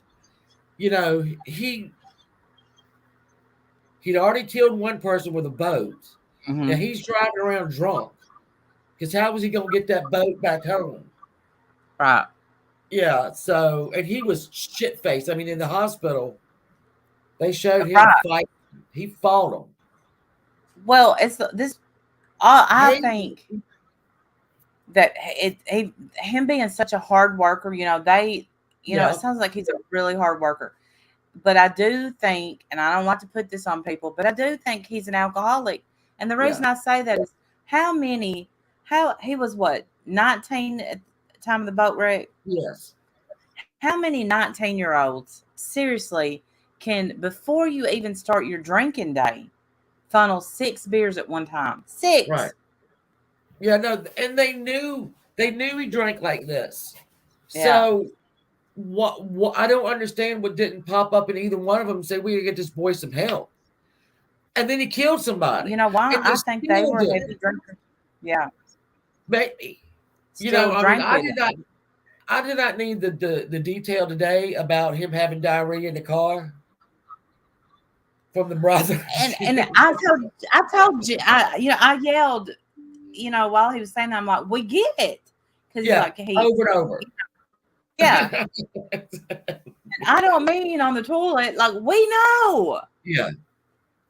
[SPEAKER 1] He'd already killed one person with a boat. Now
[SPEAKER 3] mm-hmm.
[SPEAKER 1] he's driving around drunk. Because how was he going to get that boat back home?
[SPEAKER 3] Right.
[SPEAKER 1] Yeah. So, and he was shit faced. I mean, in the hospital, they showed him
[SPEAKER 3] Right.
[SPEAKER 1] fight. He fought them.
[SPEAKER 3] Well, it's this. I
[SPEAKER 1] Hey,
[SPEAKER 3] think that him being such a hard worker, it
[SPEAKER 1] yeah,
[SPEAKER 3] sounds like he's a really hard worker. But I do think, and I don't like to put this on people, but I do think he's an alcoholic. And the reason
[SPEAKER 1] yeah,
[SPEAKER 3] I say that is how he was what, 19 at the time of the boat wreck?
[SPEAKER 1] yes,
[SPEAKER 3] How many 19-year-olds seriously can, before you even start your drinking day, funnel 6 beers at one time? 6.
[SPEAKER 1] right. Yeah, no, and they knew he drank like this.
[SPEAKER 3] Yeah.
[SPEAKER 1] So what I don't understand what didn't pop up in either one of them and say we gotta get this boy some help. And then he killed somebody.
[SPEAKER 3] You know why?
[SPEAKER 1] And
[SPEAKER 3] I
[SPEAKER 1] just
[SPEAKER 3] think they
[SPEAKER 1] killed
[SPEAKER 3] were
[SPEAKER 1] him.
[SPEAKER 3] heavy drinkers. Yeah.
[SPEAKER 1] Maybe.
[SPEAKER 3] Still
[SPEAKER 1] I mean,
[SPEAKER 3] drank with it.
[SPEAKER 1] I did not need the detail today about him having diarrhea in the car from the brothers.
[SPEAKER 3] And I told you, I yelled, while he was saying that, I'm like, we get it. Because
[SPEAKER 1] Yeah,
[SPEAKER 3] like
[SPEAKER 1] over and over.
[SPEAKER 3] yeah. And I don't mean on the toilet, like we know.
[SPEAKER 1] Yeah.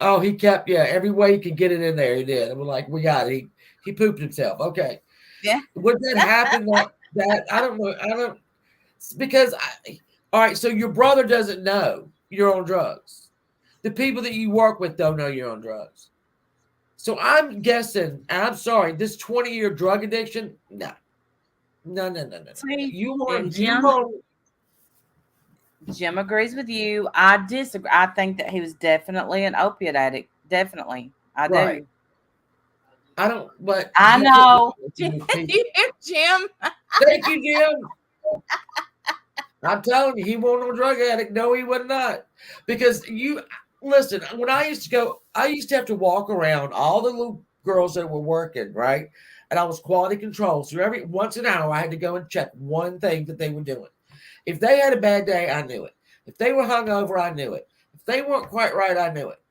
[SPEAKER 1] Oh, he kept, every way he could get it in there, he did. And we're like, we got it. He pooped himself. Okay.
[SPEAKER 3] Yeah.
[SPEAKER 1] Would that happen that I don't know. I don't because all right, so your brother doesn't know you're on drugs. The people that you work with don't know you're on drugs. So I'm guessing, and I'm sorry, this 20-year drug addiction, no.
[SPEAKER 3] See,
[SPEAKER 1] You
[SPEAKER 3] and
[SPEAKER 1] want
[SPEAKER 3] Jim, Jim agrees with you. I disagree. I think that he was definitely an opiate addict. Definitely. I
[SPEAKER 1] Right.
[SPEAKER 3] do.
[SPEAKER 1] I don't, but
[SPEAKER 3] I
[SPEAKER 1] that's what
[SPEAKER 3] know.
[SPEAKER 1] we do with people.
[SPEAKER 3] You hear Jim?
[SPEAKER 1] Thank you, Jim. I'm telling you, he wasn't no drug addict. No, he was not. Because you listen, when I used to go, I used to have to walk around all the little girls that were working, right? And I was quality control. So every once an hour, I had to go and check one thing that they were doing. If they had a bad day, I knew it. If they were hungover, I knew it. If they weren't quite right, I knew it.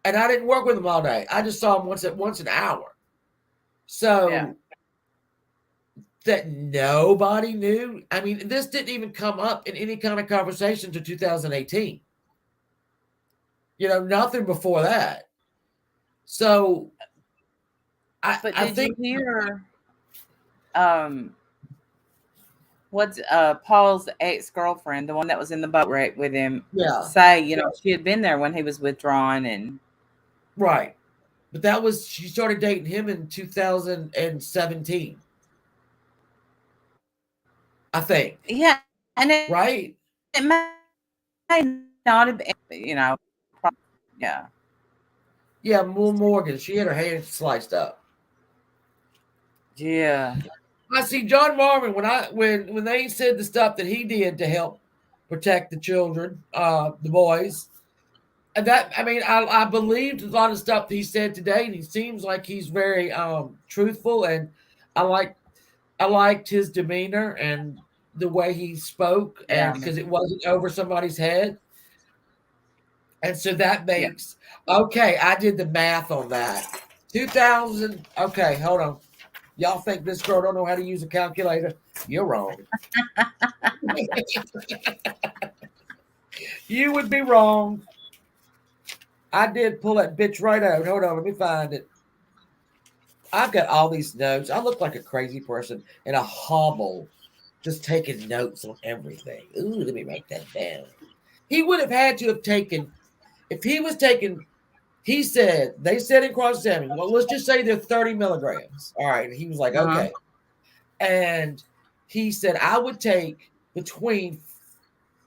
[SPEAKER 1] And I didn't work with them all day. I just saw them once an hour.
[SPEAKER 3] Yeah.
[SPEAKER 1] So that nobody knew. I mean, this didn't even come up in any kind of conversation to 2018. Nothing before that. So I,
[SPEAKER 3] But
[SPEAKER 1] I
[SPEAKER 3] did you
[SPEAKER 1] think,
[SPEAKER 3] hear um what's Paul's ex-girlfriend, the one that was in the boat wreck with him,
[SPEAKER 1] yeah,
[SPEAKER 3] say, she had been there when he was withdrawn and
[SPEAKER 1] right. But she started dating him in 2017, I think,
[SPEAKER 3] yeah, and
[SPEAKER 1] right?
[SPEAKER 3] it may not have been, yeah.
[SPEAKER 1] Yeah, Morgan. She had her hand sliced up.
[SPEAKER 3] Yeah.
[SPEAKER 1] I see John Marvin when they said the stuff that he did to help protect the children, the boys. And that I mean, I believed a lot of stuff he said today, and he seems like he's very truthful, and I like I liked his demeanor and the way he spoke, and
[SPEAKER 3] Yeah, me
[SPEAKER 1] because it
[SPEAKER 3] too.
[SPEAKER 1] wasn't over somebody's head, and so that
[SPEAKER 3] Yeah.
[SPEAKER 1] makes okay. I did the math on that. 2000. Okay, hold on. Y'all think this girl don't know how to use a calculator? You're wrong. You would be wrong. I did pull that bitch right out. Hold on, let me find it. I've got all these notes. I look like a crazy person in a hobble, just taking notes on everything. Ooh, let me write that down. He would have had to have taken, if he was taking, they said in cross examining, well, let's just say they're 30 milligrams. All right. And he was like,
[SPEAKER 3] Uh-huh.
[SPEAKER 1] okay. And he said, I would take between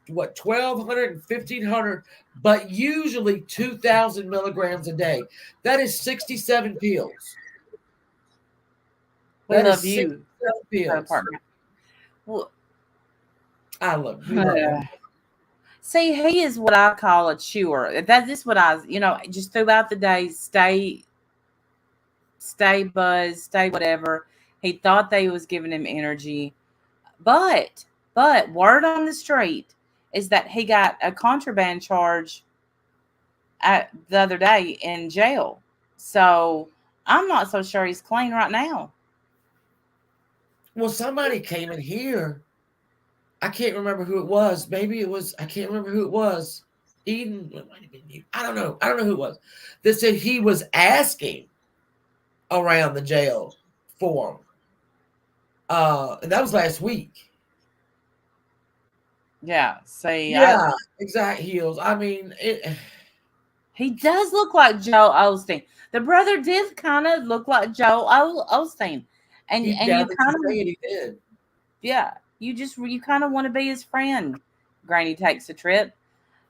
[SPEAKER 1] 1,200 and 1,500, but usually 2,000 milligrams a day. That is 67 pills.
[SPEAKER 3] We
[SPEAKER 1] That
[SPEAKER 3] love
[SPEAKER 1] is
[SPEAKER 3] you,
[SPEAKER 1] 67 pills.
[SPEAKER 3] partner. Well,
[SPEAKER 1] We love one.
[SPEAKER 3] see, he is what I call a chewer. That is what just throughout the day, stay buzzed, stay whatever. He thought they was giving him energy. But word on the street is that he got a contraband charge the other day in jail. So I'm not so sure he's clean right now.
[SPEAKER 1] Well, somebody came in here. I can't remember who it was. Maybe it was, I can't remember who it was. Eden, it might have been you. I don't know. I don't know who it was. That said he was asking around the jail for him. And that was last week.
[SPEAKER 3] Yeah. See,
[SPEAKER 1] Yeah, exact heels. I mean,
[SPEAKER 3] he does look like Joe Osteen. The brother did kind of look like Joe Osteen, and
[SPEAKER 1] he
[SPEAKER 3] you
[SPEAKER 1] now that
[SPEAKER 3] kind
[SPEAKER 1] you
[SPEAKER 3] of
[SPEAKER 1] say it, he did.
[SPEAKER 3] yeah, you kind of want to be his friend. Granny takes a trip,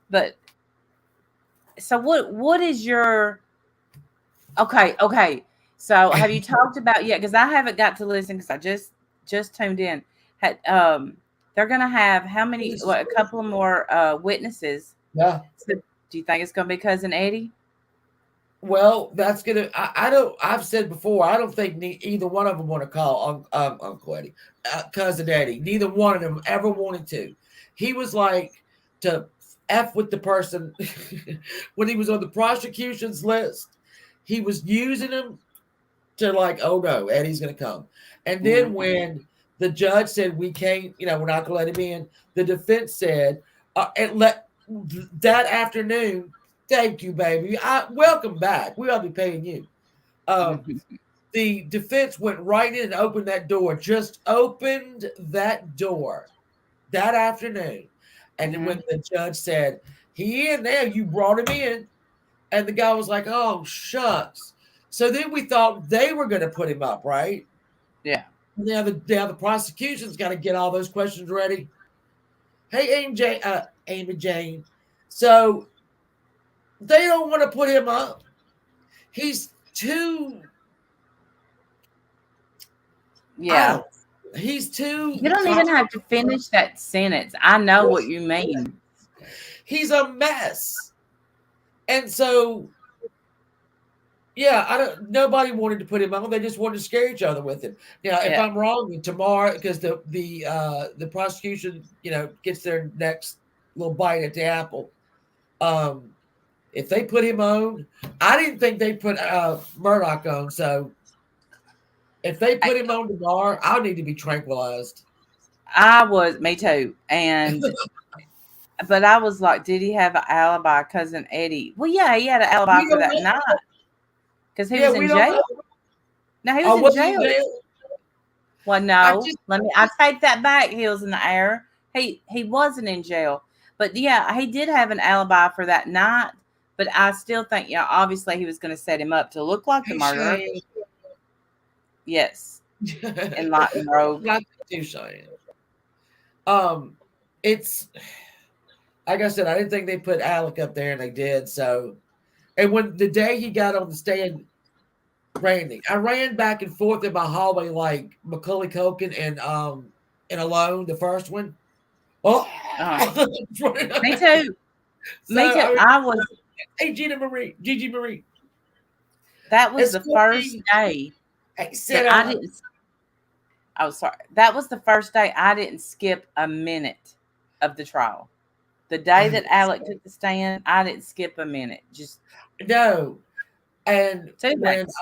[SPEAKER 3] but so what is your okay? So have you talked about yet? Because I haven't got to listen because I just tuned in. They're gonna have how many?
[SPEAKER 1] This is
[SPEAKER 3] What, a couple of more witnesses.
[SPEAKER 1] yeah.
[SPEAKER 3] So do you think it's gonna be cousin Eddie?
[SPEAKER 1] Well, that's gonna. I don't. I've said before. I don't think either one of them want to call Uncle Eddie, cousin Eddie. Neither one of them ever wanted to. He was like to f with the person when he was on the prosecution's list. He was using him to like, oh no, Eddie's gonna come. And then
[SPEAKER 3] Mm-hmm.
[SPEAKER 1] when the judge said we can't, we're not gonna let him in, the defense said, and let that afternoon. Thank you, baby. Welcome back. We ought to be paying you. Um, the defense went right in and opened that door. Just opened that door that afternoon. And then
[SPEAKER 3] Mm-hmm.
[SPEAKER 1] when the judge said, he in there, you brought him in. And the guy was like, oh, shucks. So then we thought they were going to put him up, right?
[SPEAKER 3] Yeah.
[SPEAKER 1] Now the prosecution's got to get all those questions ready. Hey, Amy Jane. So they don't want to put him up. He's too. I
[SPEAKER 3] Yeah.
[SPEAKER 1] don't. He's too.
[SPEAKER 3] You don't even have to finish that sentence. I know what you mean.
[SPEAKER 1] He's a mess, and so yeah, I don't. Nobody wanted to put him on. They just wanted to scare each other with him. Now, if
[SPEAKER 3] Yeah.
[SPEAKER 1] I'm wrong, tomorrow because the prosecution gets their next little bite at the apple. Um, if they put him on, I didn't think they put Murdaugh on. So if they put him on tomorrow, I'll need to be tranquilized.
[SPEAKER 3] Me too. But I was like, did he have an alibi, cousin Eddie? Well, yeah, he had an alibi
[SPEAKER 1] We
[SPEAKER 3] for
[SPEAKER 1] don't
[SPEAKER 3] that
[SPEAKER 1] know.
[SPEAKER 3] night because he
[SPEAKER 1] Yeah,
[SPEAKER 3] was
[SPEAKER 1] we
[SPEAKER 3] in
[SPEAKER 1] don't
[SPEAKER 3] jail.
[SPEAKER 1] know.
[SPEAKER 3] No, he was
[SPEAKER 1] Oh,
[SPEAKER 3] in
[SPEAKER 1] was he in
[SPEAKER 3] jail.
[SPEAKER 1] jail?
[SPEAKER 3] Well,
[SPEAKER 1] I
[SPEAKER 3] no,
[SPEAKER 1] just
[SPEAKER 3] I take that back. He was in the air. He wasn't in jail, but yeah, he did have an alibi for that night. But I still think, obviously he was going to set him up to look like the
[SPEAKER 1] hey
[SPEAKER 3] murderer.
[SPEAKER 1] Shane.
[SPEAKER 3] Yes, enlightened rogue.
[SPEAKER 1] Not too Cheyenne. It's like I said, I didn't think they put Alec up there, and they did. So, and when the day he got on the stand, Randy, I ran back and forth in my hallway like Macaulay Culkin and Alone, the first one. Oh,
[SPEAKER 3] Uh,
[SPEAKER 1] so
[SPEAKER 3] me too. Me too.
[SPEAKER 1] I mean,
[SPEAKER 3] I was.
[SPEAKER 1] hey Gigi Marie,
[SPEAKER 3] That was the first
[SPEAKER 1] escorting.
[SPEAKER 3] day
[SPEAKER 1] Hey,
[SPEAKER 3] that
[SPEAKER 1] sit
[SPEAKER 3] I
[SPEAKER 1] up.
[SPEAKER 3] didn't. Oh, sorry. That was the first day I didn't skip a minute of the trial. The day that Alec took the stand, I didn't skip a minute. Just
[SPEAKER 1] No, and
[SPEAKER 3] two
[SPEAKER 1] when
[SPEAKER 3] things.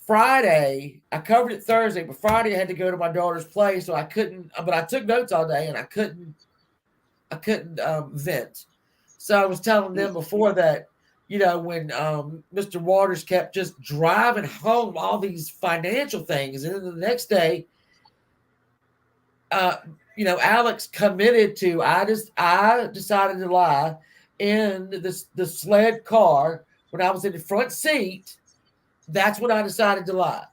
[SPEAKER 1] Friday, I covered it Thursday, but Friday I had to go to my daughter's place, so I couldn't. But I took notes all day, and I couldn't. Vent. So I was telling them before that, when Mr. Waters kept just driving home all these financial things, and then the next day, uh, Alex committed to. I decided to lie in the sled car when I was in the front seat. That's when I decided to lie,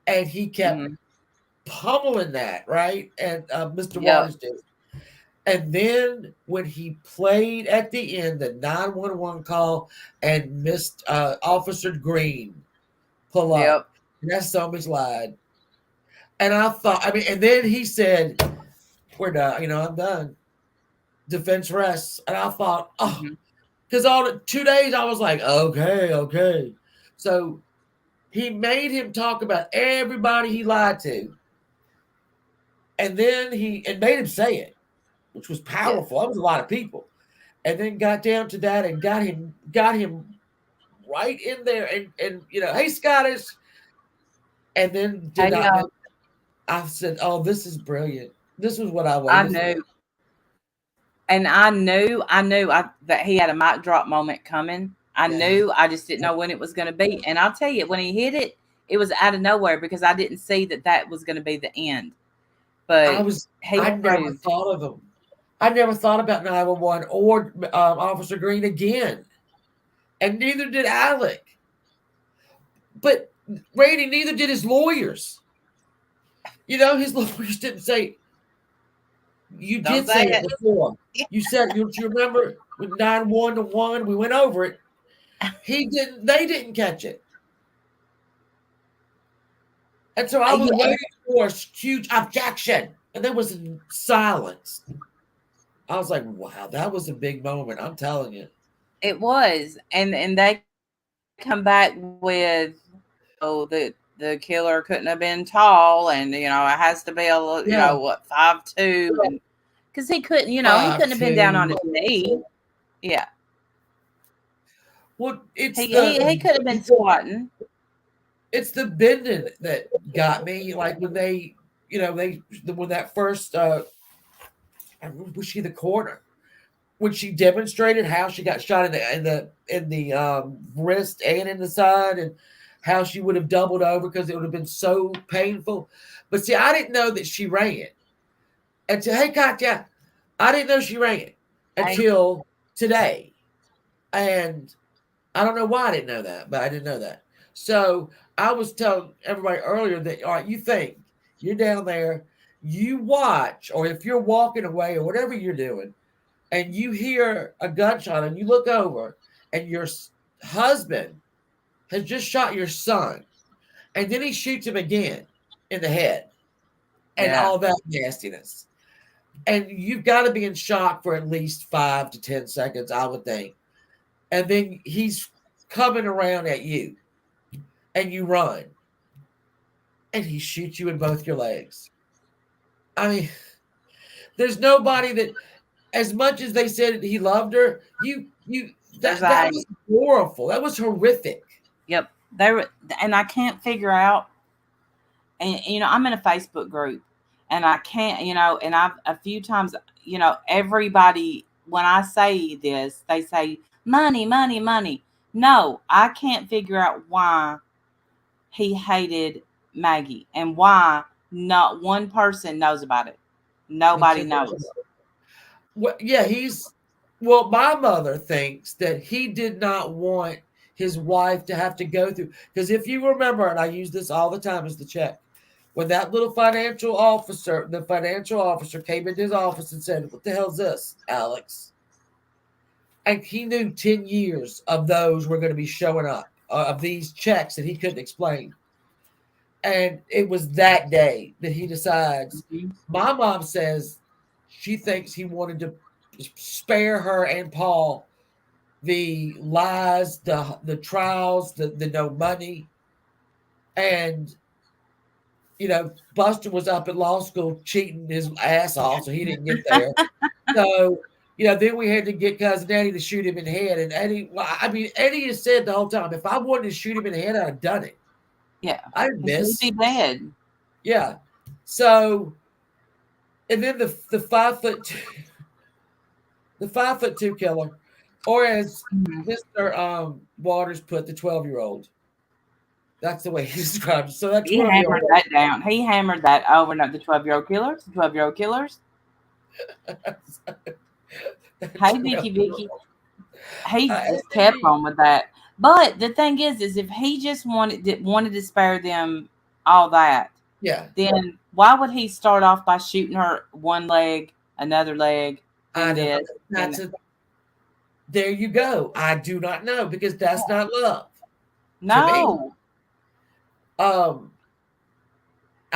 [SPEAKER 1] and he kept
[SPEAKER 3] Mm-hmm.
[SPEAKER 1] pummeling that, right? And Mr.
[SPEAKER 3] Yep.
[SPEAKER 1] Waters did. And then when he played at the end, the 911 call and missed Officer Green pull up,
[SPEAKER 3] Yep.
[SPEAKER 1] and that somebody's lied. And I thought, I mean, and then he said, "We're done. I'm done. Defense rests." And I thought, oh,
[SPEAKER 3] Mm-hmm.
[SPEAKER 1] because all the 2 days I was like, okay, okay. So he made him talk about everybody he lied to, and then and made him say it, which was
[SPEAKER 3] Yes.
[SPEAKER 1] powerful. That was a lot of people. And then got down to that and got him right in there and hey Scottish, and then did
[SPEAKER 3] Hey,
[SPEAKER 1] not miss. I said, oh, this is brilliant. This was what I
[SPEAKER 3] I
[SPEAKER 1] waited for.
[SPEAKER 3] knew, and I knew that he had a mic drop moment coming. I
[SPEAKER 1] Yeah,
[SPEAKER 3] knew. I just didn't know when it was going to be. And I'll tell you, when he hit it, it was out of nowhere because I didn't see that was going to be the end. But he
[SPEAKER 1] I never
[SPEAKER 3] proved.
[SPEAKER 1] thought of him. I never thought about 911 or Officer Green again, and neither did Alec. But Randy, neither did his lawyers. His lawyers didn't say. You
[SPEAKER 3] Don't
[SPEAKER 1] did
[SPEAKER 3] say
[SPEAKER 1] say it
[SPEAKER 3] it.
[SPEAKER 1] before. You said you remember with 911, we went over it. He didn't. They didn't catch it, and so I was
[SPEAKER 3] Yeah,
[SPEAKER 1] waiting for a huge objection, and there was silence. I was like, "Wow, that was a big moment." I'm telling you.
[SPEAKER 3] it was, and they come back with, the killer couldn't have been tall, and it has to be
[SPEAKER 1] Yeah,
[SPEAKER 3] what, 5'2", and because he
[SPEAKER 1] five
[SPEAKER 3] couldn't have been down on
[SPEAKER 1] two.
[SPEAKER 3] his knee. Yeah,
[SPEAKER 1] Well,
[SPEAKER 3] he could have been squatting.
[SPEAKER 1] it's the bending that got me. Like when when that first was she the corner when she demonstrated how she got shot in the wrist and in the side, and how she would have doubled over because it would have been so painful. But see, I didn't know that she ran. Until hey Katya, I didn't know she ran
[SPEAKER 3] Hey,
[SPEAKER 1] until today, and I don't know why I didn't know that, but I didn't know that. So I was telling everybody earlier that all right, you think you're down there, you watch, or if you're walking away or whatever you're doing, and you hear a gunshot and you look over and your husband has just shot your son, and then he shoots him again in the head and
[SPEAKER 3] Yeah.
[SPEAKER 1] all that nastiness. And you've got to be in shock for at least 5 to 10 seconds, I would think. And then he's coming around at you and you run and he shoots you in both your legs. I mean, there's nobody that, as much as they said he loved her, that was horrible. That was horrific.
[SPEAKER 3] Yep. They were, and I can't figure out. And I'm in a Facebook group, and I can't, and I've a few times, everybody, when I say this, they say money, money, money. No, I can't figure out why he hated Maggie and why not one person knows about it. Nobody knows.
[SPEAKER 1] Well, yeah, my mother thinks that he did not want his wife to have to go through, because if you remember, and I use this all the time as the check, when that little the financial officer came into his office and said, "What the hell's this, Alex?" And he knew 10 years of those were going to be showing up, of these checks that he couldn't explain. And it was that day that he decides.
[SPEAKER 3] Mm-hmm.
[SPEAKER 1] My mom says she thinks he wanted to spare her and Paul the lies, the trials, the no money. And, Buster was up at law school cheating his ass off, so he didn't get there. So, then we had to get cousin Eddie to shoot him in the head. And Eddie has said the whole time, if I wanted to shoot him in the head, I'd have done it.
[SPEAKER 3] Yeah.
[SPEAKER 1] I missed.
[SPEAKER 3] He'd be dead.
[SPEAKER 1] Yeah. So, and then the 5'2", the 5'2" killer, or as Mr. Waters put, the 12-year-old. That's the way he described it. So that's
[SPEAKER 3] he hammered that down. He hammered that over. Not the 12-year-old killers. The 12-year-old killers. Hey, Vicky. He just kept on with that. But the thing is if he just wanted to spare them all that,
[SPEAKER 1] yeah,
[SPEAKER 3] then why would he start off by shooting her one leg, another leg, and this?
[SPEAKER 1] There you go. I do not know, because that's not love.
[SPEAKER 3] No.
[SPEAKER 1] I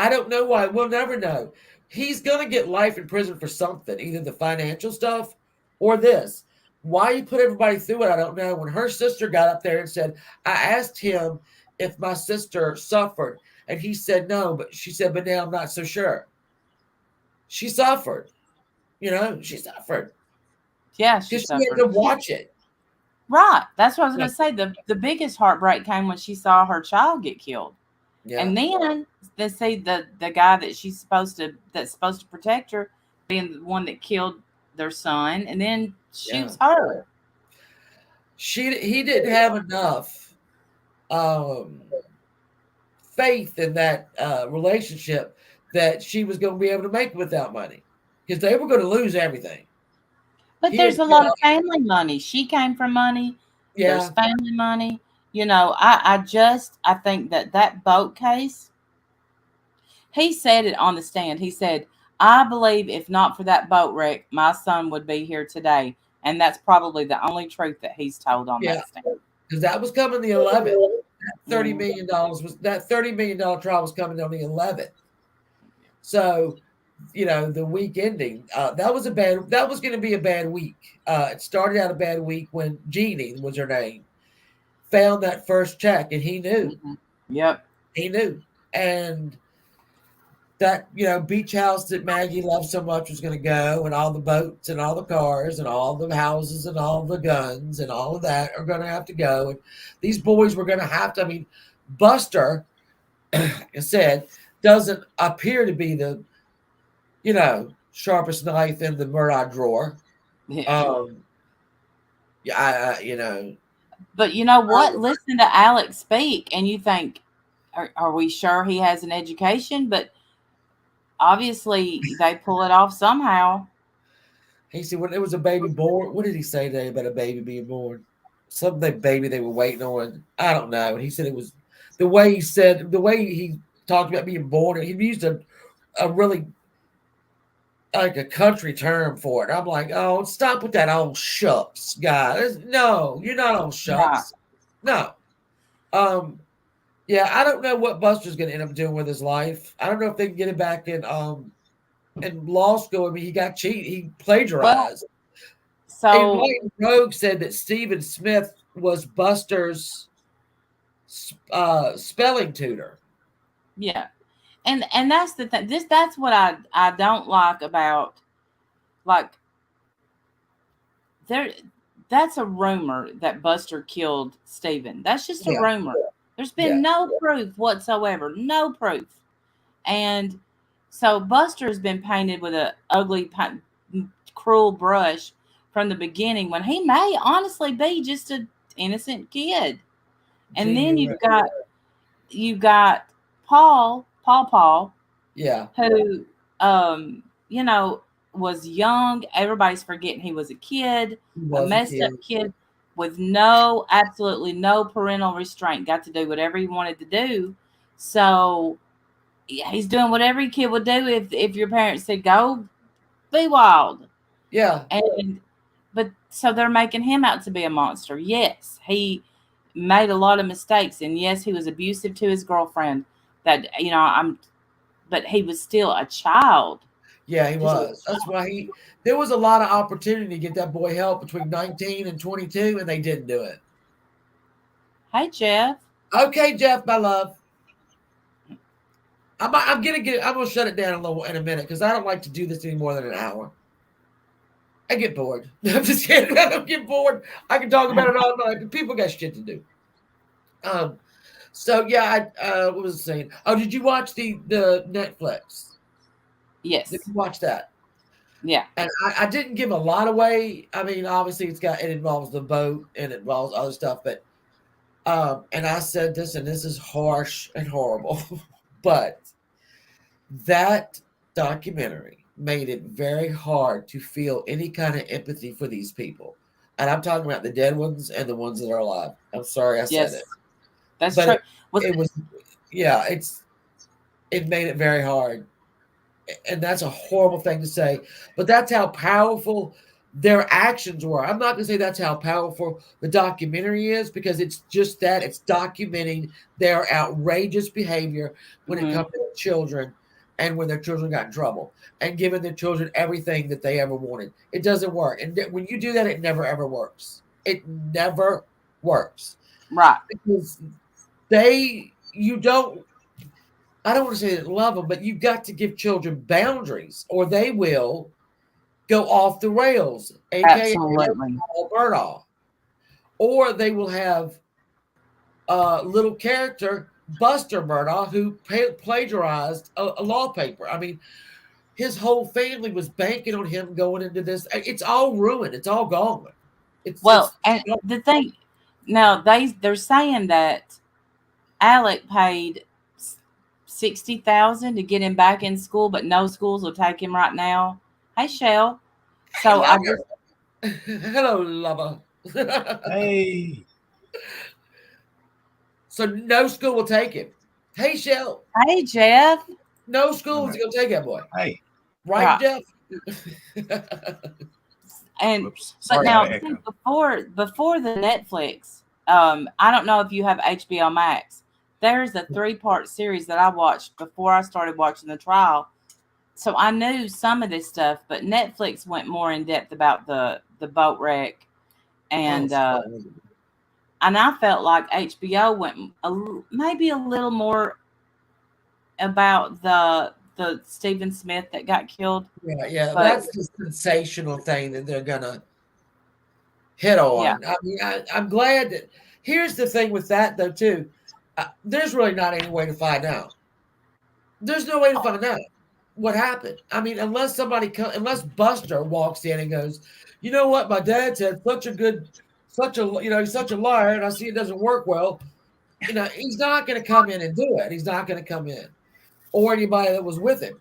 [SPEAKER 1] don't know why. We'll never know. He's going to get life in prison for something, either the financial stuff or this. Why he put everybody through it, I don't know. When her sister got up there and said, I asked him if my sister suffered, and he said no, but she said, but now I'm not so sure. She suffered. She suffered.
[SPEAKER 3] Yeah, she suffered.
[SPEAKER 1] She had to watch it.
[SPEAKER 3] Right. That's what I was going to say. The biggest heartbreak came when she saw her child get killed. Yeah. And then they say the guy that's supposed to protect her being the one that killed their son, and then shoots her.
[SPEAKER 1] He didn't have enough faith in that relationship that she was going to be able to make without money, because they were going to lose everything.
[SPEAKER 3] But there's a lot of family money. She came from money. Yeah. There's family money. I think that boat case, he said it on the stand. He said, I believe if not for that boat wreck, my son would be here today. And that's probably the only truth that he's told on that stand.
[SPEAKER 1] Because that was coming the 11th. That $30 million $30 million trial was coming on the 11th. So, the week ending, that was going to be a bad week. It started out a bad week when Jeannie was her name, found that first check, and he knew.
[SPEAKER 3] Mm-hmm. Yep.
[SPEAKER 1] He knew. And that, beach house that Maggie loved so much was going to go, and all the boats and all the cars and all the houses and all the guns and all of that are going to have to go. And these boys were going to have to, Buster, like I said, doesn't appear to be the, sharpest knife in the Murdaugh drawer.
[SPEAKER 3] Yeah. But you know what? Listen to Alex speak, and you think, are we sure he has an education? But obviously, they pull it off somehow.
[SPEAKER 1] He said when there was a baby born, what did he say today about a baby being born? Something baby they were waiting on. I don't know. And he said it was the way he talked about being born. And he used a really like a country term for it. I'm like, oh, stop with that old shucks, guys. No, you're not old
[SPEAKER 3] Right.
[SPEAKER 1] shucks. No. Yeah, I don't know what Buster's gonna end up doing with his life. I don't know if they can get him back in law school. I mean, he got cheated, he
[SPEAKER 3] Well,
[SPEAKER 1] plagiarized. And
[SPEAKER 3] so
[SPEAKER 1] Blaine Rogue said that Stephen Smith was Buster's spelling tutor.
[SPEAKER 3] yeah, and that's the thing. That's what I don't like about, like, there. That's a rumor that Buster killed Steven. That's just a
[SPEAKER 1] Yeah,
[SPEAKER 3] rumor. There's
[SPEAKER 1] yeah,
[SPEAKER 3] been no proof whatsoever. No proof. And so Buster's been painted with a ugly, cruel brush from the beginning when he may honestly be just an innocent kid. And then
[SPEAKER 1] genuine.
[SPEAKER 3] you've got Paul,
[SPEAKER 1] Yeah,
[SPEAKER 3] who you know, was young. Everybody's forgetting he was a kid,
[SPEAKER 1] he
[SPEAKER 3] a
[SPEAKER 1] was a
[SPEAKER 3] messed
[SPEAKER 1] kid.
[SPEAKER 3] up kid with absolutely no parental restraint. Got to do whatever he wanted to do. So yeah, he's doing what every kid would do if your parents said go be wild.
[SPEAKER 1] Yeah,
[SPEAKER 3] And but so they're making him out to be a monster. Yes, he made a lot of mistakes, and yes, he was abusive to his girlfriend. That, but he was still a child.
[SPEAKER 1] yeah, he
[SPEAKER 3] Just a
[SPEAKER 1] was. That's why there was a lot of opportunity to get that boy help between 19 and 22, and they didn't do it.
[SPEAKER 3] Hey, Jeff.
[SPEAKER 1] Okay, Jeff, my love. I'm gonna shut it down in a minute because I don't like to do this any more than an hour. I get bored. I'm just kidding. I don't get bored. I can talk about it all night, but people got shit to do. Um, so yeah, what was I saying? Oh, did you watch the Netflix? Did
[SPEAKER 3] Yes.
[SPEAKER 1] you watch that?
[SPEAKER 3] Yeah.
[SPEAKER 1] And I didn't give a lot away. I mean, obviously it involves the boat and it involves other stuff, but and I said this, and this is harsh and horrible, but that documentary made it very hard to feel any kind of empathy for these people. And I'm talking about the dead ones and the ones that are alive. I'm sorry I said
[SPEAKER 3] Yes.
[SPEAKER 1] it.
[SPEAKER 3] That's
[SPEAKER 1] But
[SPEAKER 3] true. Was
[SPEAKER 1] it was, yeah, it made it very hard. And that's a horrible thing to say, but that's how powerful their actions were. I'm not going to say that's how powerful the documentary is because it's just that it's documenting their outrageous behavior when it
[SPEAKER 3] mhm.
[SPEAKER 1] comes to their children and when their children got in trouble and giving their children everything that they ever wanted. It doesn't work. And when you do that, it never ever works. It never works
[SPEAKER 3] Right.
[SPEAKER 1] because you don't I don't want to say that love them, but you've got to give children boundaries or they will go off the rails, aka
[SPEAKER 3] Absolutely.
[SPEAKER 1] Murdaugh. Or they will have a little character, Buster Murdaugh, who plagiarized a law paper. I mean, his whole family was banking on him going into this. It's all ruined. It's all gone.
[SPEAKER 3] Well,
[SPEAKER 1] It's
[SPEAKER 3] and the thing now, they're saying that Alec paid 60,000 to get him back in school, but no schools will take him right now. Hey, Shell.
[SPEAKER 1] Hey,
[SPEAKER 3] So I
[SPEAKER 1] lover.
[SPEAKER 3] just
[SPEAKER 1] Hello, lover.
[SPEAKER 4] Hey,
[SPEAKER 1] So no school will take him. Hey, Shell.
[SPEAKER 3] hey, Jeff.
[SPEAKER 1] No
[SPEAKER 4] wait a
[SPEAKER 1] school's
[SPEAKER 4] minute.
[SPEAKER 1] gonna take that boy.
[SPEAKER 4] Hey,
[SPEAKER 1] Right,
[SPEAKER 3] Right.
[SPEAKER 1] Jeff?
[SPEAKER 3] And
[SPEAKER 4] whoops.
[SPEAKER 3] but
[SPEAKER 4] Sorry, I
[SPEAKER 3] now
[SPEAKER 4] had an
[SPEAKER 3] see,
[SPEAKER 4] echo.
[SPEAKER 3] before the Netflix, I don't know if you have HBO Max. There's a 3-part series that I watched before I started watching the trial. So I knew some of this stuff, but Netflix went more in depth about the boat wreck, and I felt like HBO went maybe a little more about the Stephen Smith that got killed.
[SPEAKER 1] yeah,
[SPEAKER 3] But
[SPEAKER 1] that's the sensational thing that they're gonna hit
[SPEAKER 3] yeah,
[SPEAKER 1] on. I mean, I'm glad that. Here's the thing with that though, too. There's really not any way to find out. There's no way to find out what happened. I mean, unless Buster walks in and goes, you know what, my dad said he's such a liar, and I see it doesn't work well. He's not going to come in and do it. He's not going to come in, or anybody that was with him.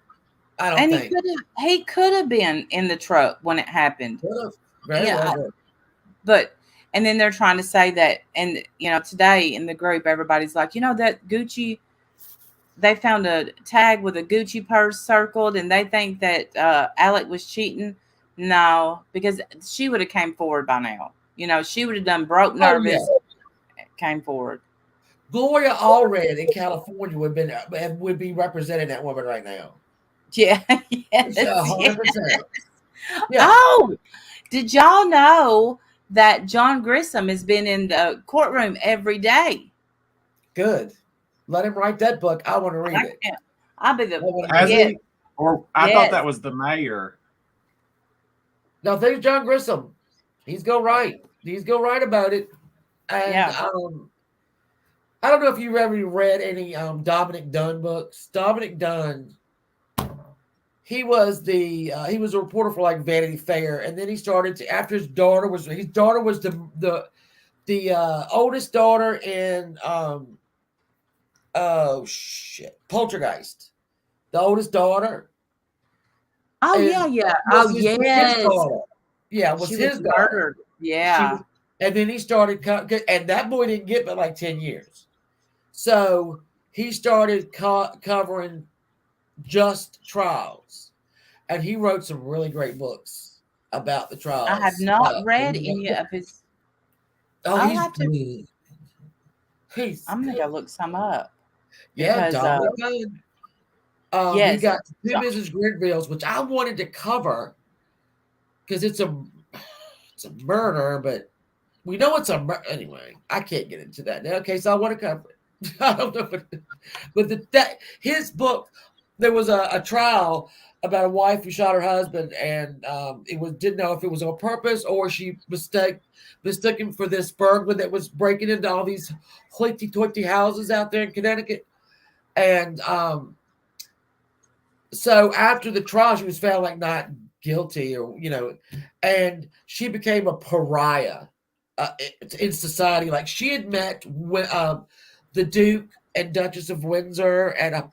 [SPEAKER 1] I don't
[SPEAKER 3] and
[SPEAKER 1] think.
[SPEAKER 3] he could have been in the truck when it happened.
[SPEAKER 1] Could have. Very
[SPEAKER 3] Yeah,
[SPEAKER 1] well done.
[SPEAKER 3] but and then they're trying to say that, and today in the group everybody's like, that they found a tag with a Gucci purse circled, and they think that Alec was cheating. No, because she would have came forward by now. She would have done broke
[SPEAKER 1] Oh, yeah.
[SPEAKER 3] nervous, came forward.
[SPEAKER 1] Gloria Allred in California would be representing that woman right now.
[SPEAKER 3] Yeah, yes,
[SPEAKER 1] Yeah,
[SPEAKER 3] yes.
[SPEAKER 1] 100%. Yeah.
[SPEAKER 3] Oh, did y'all know that John Grissom has been in the courtroom every day?
[SPEAKER 1] Good. Let him write that book. I want to read it.
[SPEAKER 3] I'll be the
[SPEAKER 1] I wanna
[SPEAKER 4] Has
[SPEAKER 1] read it.
[SPEAKER 3] yes,
[SPEAKER 4] he? Or I
[SPEAKER 3] yes.
[SPEAKER 4] thought that was the mayor.
[SPEAKER 1] No, there's John Grissom. He's go right. He's go right about it. And
[SPEAKER 3] Yeah.
[SPEAKER 1] I don't know if you ever read any Dominic Dunn books. Dominic Dunn, he was a reporter for like Vanity Fair, and then he started to after his daughter was the oldest daughter in Poltergeist. The oldest daughter.
[SPEAKER 3] Oh
[SPEAKER 1] And
[SPEAKER 3] yeah, yeah.
[SPEAKER 1] was
[SPEAKER 3] Oh
[SPEAKER 1] his
[SPEAKER 3] yes.
[SPEAKER 1] daughter. Yeah, it was
[SPEAKER 3] She
[SPEAKER 1] his
[SPEAKER 3] was
[SPEAKER 1] daughter.
[SPEAKER 3] murdered. Yeah.
[SPEAKER 1] And then he started, and that boy didn't get but like 10 years. So he started covering just trials. And he wrote some really great books about the trials.
[SPEAKER 3] I have not read any of his. I'll
[SPEAKER 1] he's
[SPEAKER 3] have to-
[SPEAKER 1] good.
[SPEAKER 3] I'm gonna go look some up.
[SPEAKER 1] Yeah,
[SPEAKER 3] because,
[SPEAKER 1] Dominic Dunn. He
[SPEAKER 3] yes.
[SPEAKER 1] got two Mrs. Grenvilles, which I wanted to cover because it's a murder, but we know it's a murder. Anyway, I can't get into that now. Okay, so I want to cover it. I don't know, but his book, there was a trial about a wife who shot her husband, and didn't know if it was on purpose or she mistook him for this burglar that was breaking into all these hoity-toity houses out there in Connecticut. And so after the trial, she was found like not guilty, and she became a pariah in society. Like she had met the Duke and Duchess of Windsor at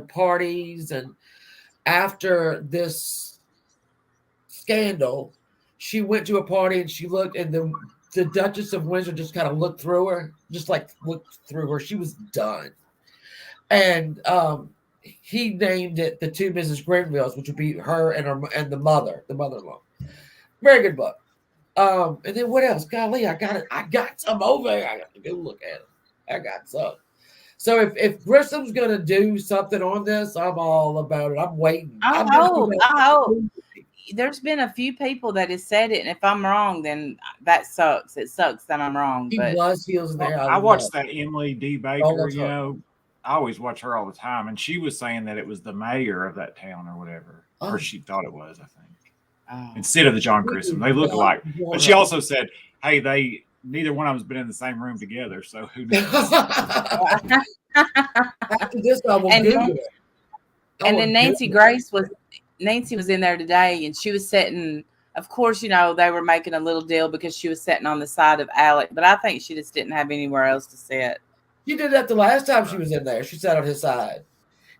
[SPEAKER 1] parties, and after this scandal, she went to a party and she looked, and the Duchess of Windsor just kind of looked through her, She was done, and he named it the two Mrs. Grenvilles, which would be her and the mother-in-law. Very good book. And then what else? Golly, I got some over there. I got to go look at it. I got some. So if Grissom's gonna do something on this, I'm all about it. I'm waiting.
[SPEAKER 3] I hope. There's been a few people that have said it, and if I'm wrong, then that sucks. It sucks that I'm wrong.
[SPEAKER 1] He was there.
[SPEAKER 4] I watched that Emily D. Baker. I always watch her all the time, and she was saying that it was the mayor of that town or whatever, or she thought it was, I think, instead of the John Grissom. They look alike. But she also said, "Hey, neither one of them's been in the same room together, so who knows?"
[SPEAKER 1] After this, I will Google it.
[SPEAKER 3] And then Nancy was in there today, and she was sitting. Of course, they were making a little deal because she was sitting on the side of Alec, but I think she just didn't have anywhere else to sit.
[SPEAKER 1] She did that the last time she was in there. She sat on his side.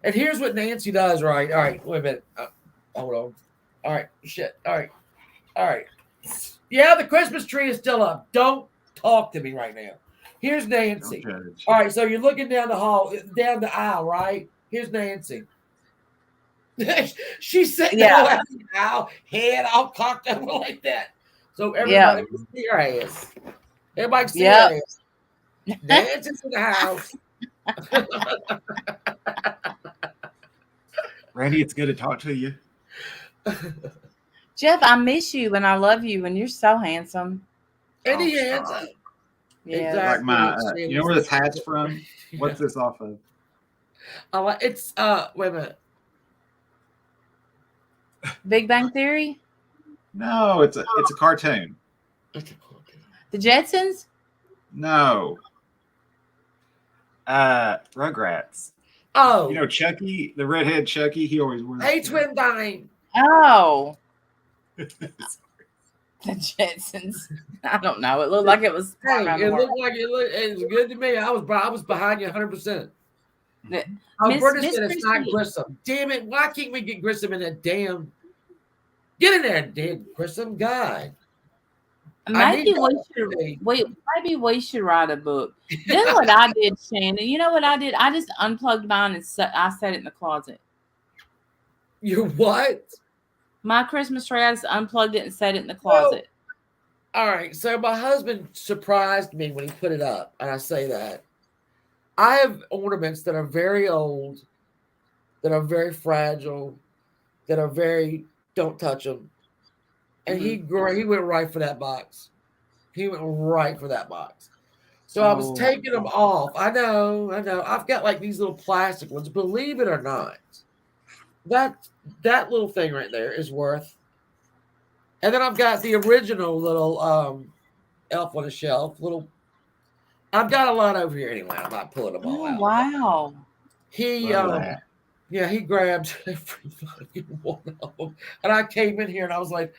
[SPEAKER 1] And here's what Nancy does, right? All right, wait a minute. Hold on. All right, shit. All right. Yeah, the Christmas tree is still up. Don't talk to me right now. Here's Nancy. All right, so you're looking down the aisle, right? Here's Nancy. She's sitting down the aisle, head all cocked over like that. So everybody can see her ass. Everybody can see her ass. Nancy's in the house.
[SPEAKER 4] Randy, it's good to talk to you.
[SPEAKER 3] Jeff, I miss you and I love you, and you're so handsome.
[SPEAKER 1] And he handsome.
[SPEAKER 3] Yeah.
[SPEAKER 4] Like my, you know where this hat's from? What's this off of?
[SPEAKER 1] It's wait a minute.
[SPEAKER 3] Big Bang Theory?
[SPEAKER 4] No, it's a cartoon.
[SPEAKER 3] The Jetsons?
[SPEAKER 4] No. Rugrats.
[SPEAKER 1] Oh.
[SPEAKER 4] Chucky, the redhead Chucky, he always wears.
[SPEAKER 1] Hey, Twin Dime.
[SPEAKER 3] Oh. The Jetsons. I don't know. It looked like it was.
[SPEAKER 1] Hey, it looked like it was good to me. I was behind you 100%. Britta said it's not Grissom. Damn it! Why can't we get Grissom in that damn? Get in there, damn Grissom guy.
[SPEAKER 3] Maybe maybe we should write a book. Do what I did, Shannon. You know what I did? I just unplugged mine and I set it in the closet.
[SPEAKER 1] You what?
[SPEAKER 3] My Christmas tree, I just unplugged it and set it in the closet.
[SPEAKER 1] All right. So my husband surprised me when he put it up, and I say that I have ornaments that are very old, that are very fragile, that are very don't touch them. And he went right for that box. He went right for that box. So I was taking them off. I know. I've got like these little plastic ones. Believe it or not, that little thing right there is worth. And then I've got the original little elf on a shelf. I've got a lot over here anyway. I'm not pulling them all out.
[SPEAKER 3] Wow.
[SPEAKER 1] He he grabbed every fucking one of them, and I came in here and I was like,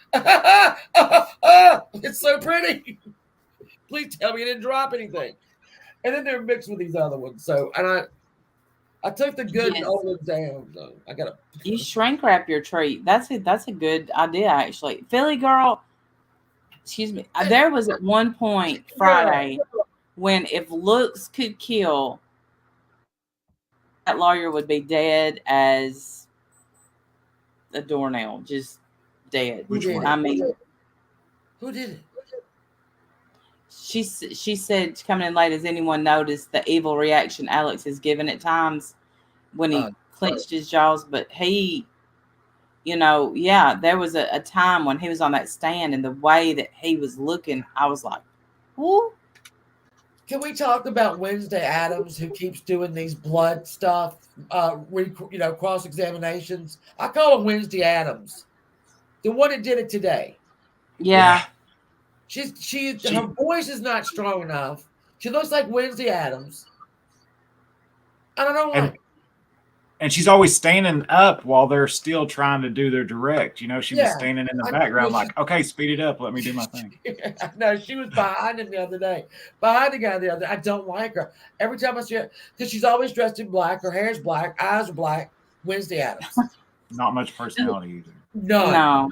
[SPEAKER 1] it's so pretty. Please tell me you didn't drop anything. And then they're mixed with these other ones. So, and I took the good old ones down. So I gotta.
[SPEAKER 3] You shrink wrap your tree. That's a good idea, actually. Philly girl, excuse me. There was at one point Friday when if looks could kill, that lawyer would be dead as a doornail, just dead.
[SPEAKER 1] Which one?
[SPEAKER 3] I mean,
[SPEAKER 1] who did it?
[SPEAKER 3] She said, coming in late, has anyone noticed the evil reaction Alex has given at times when he clenched his jaws? But he, there was a time when he was on that stand and the way that he was looking, I was like, whoo.
[SPEAKER 1] Can we talk about Wednesday Addams, who keeps doing these blood stuff, cross examinations? I call him Wednesday Addams, the one that did it today.
[SPEAKER 3] Yeah.
[SPEAKER 1] Her voice is not strong enough. She looks like Wednesday Addams. I don't know why.
[SPEAKER 4] And she's always standing up while they're still trying to do their direct. She was standing in the background like, okay, speed it up. Let me do my thing.
[SPEAKER 1] No, she was behind him the other day. Behind the guy the other day. I don't like her. Every time I see her, because she's always dressed in black. Her hair's black. Eyes are black. Wednesday Addams.
[SPEAKER 4] Not much personality either.
[SPEAKER 3] No.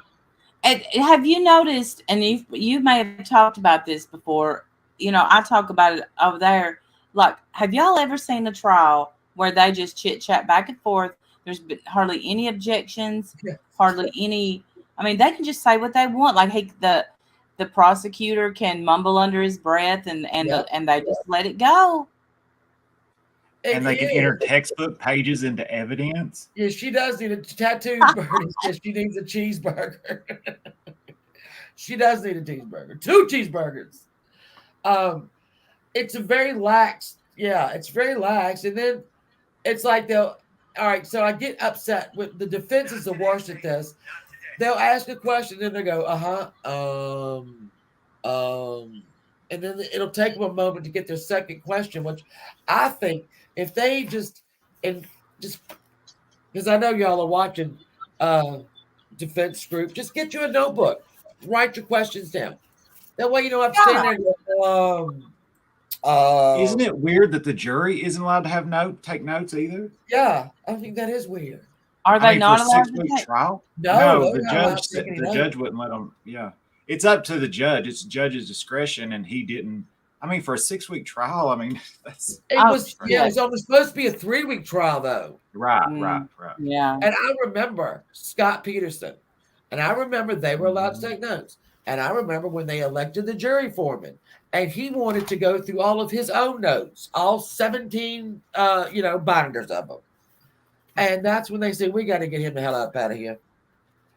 [SPEAKER 3] And have you noticed, and you may have talked about this before, I talk about it over there. Like, have y'all ever seen a trial where they just chit chat back and forth? There's been hardly any objections, hardly any. I mean, they can just say what they want. Like, the prosecutor can mumble under his breath, and they just let it go.
[SPEAKER 4] And they can enter textbook pages into evidence.
[SPEAKER 1] Yeah, she does need a tattoo. She needs a cheeseburger. She does need a cheeseburger. 2 cheeseburgers. It's a very lax. Yeah, it's very lax. And then it's like all right, so I get upset with the defense is the worst at this. They'll ask a question and they go, and then it'll take them a moment to get their second question, which I think if they just because I know y'all are watching defense group, just get you a notebook, write your questions down. That way you don't have to stand there and go,
[SPEAKER 4] isn't it weird that the jury isn't allowed to take notes either?
[SPEAKER 1] Yeah, I think that is weird.
[SPEAKER 3] Are they not allowed
[SPEAKER 4] to take trial?
[SPEAKER 1] No,
[SPEAKER 4] the judge wouldn't let them. Yeah, it's up to the judge. It's the judge's discretion, and he didn't. I mean, for a 6-week trial, I mean, it was
[SPEAKER 1] supposed to be a 3-week trial, though.
[SPEAKER 4] Right.
[SPEAKER 3] Yeah.
[SPEAKER 1] And I remember Scott Peterson, and I remember they were allowed to take notes. And I remember when they elected the jury foreman, and he wanted to go through all of his own notes, all 17, binders of them. And that's when they said, we got to get him the hell up out of here.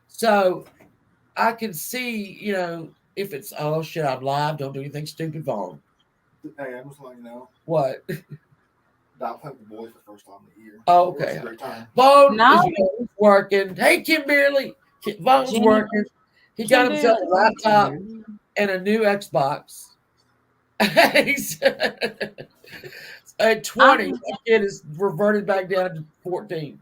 [SPEAKER 1] So I can see, if it's, oh, shit, I'm live. Don't do anything stupid, Vaughn.
[SPEAKER 5] Hey, I'm just letting you know.
[SPEAKER 1] What?
[SPEAKER 5] I played with the boys for the first time in the year.
[SPEAKER 1] Oh, okay.
[SPEAKER 5] It was a great time.
[SPEAKER 1] Vaughn is working. Hey, Kimberly. Vaughn's working. He got himself a laptop and a new Xbox. He's at 20. That kid is reverted back down to 14.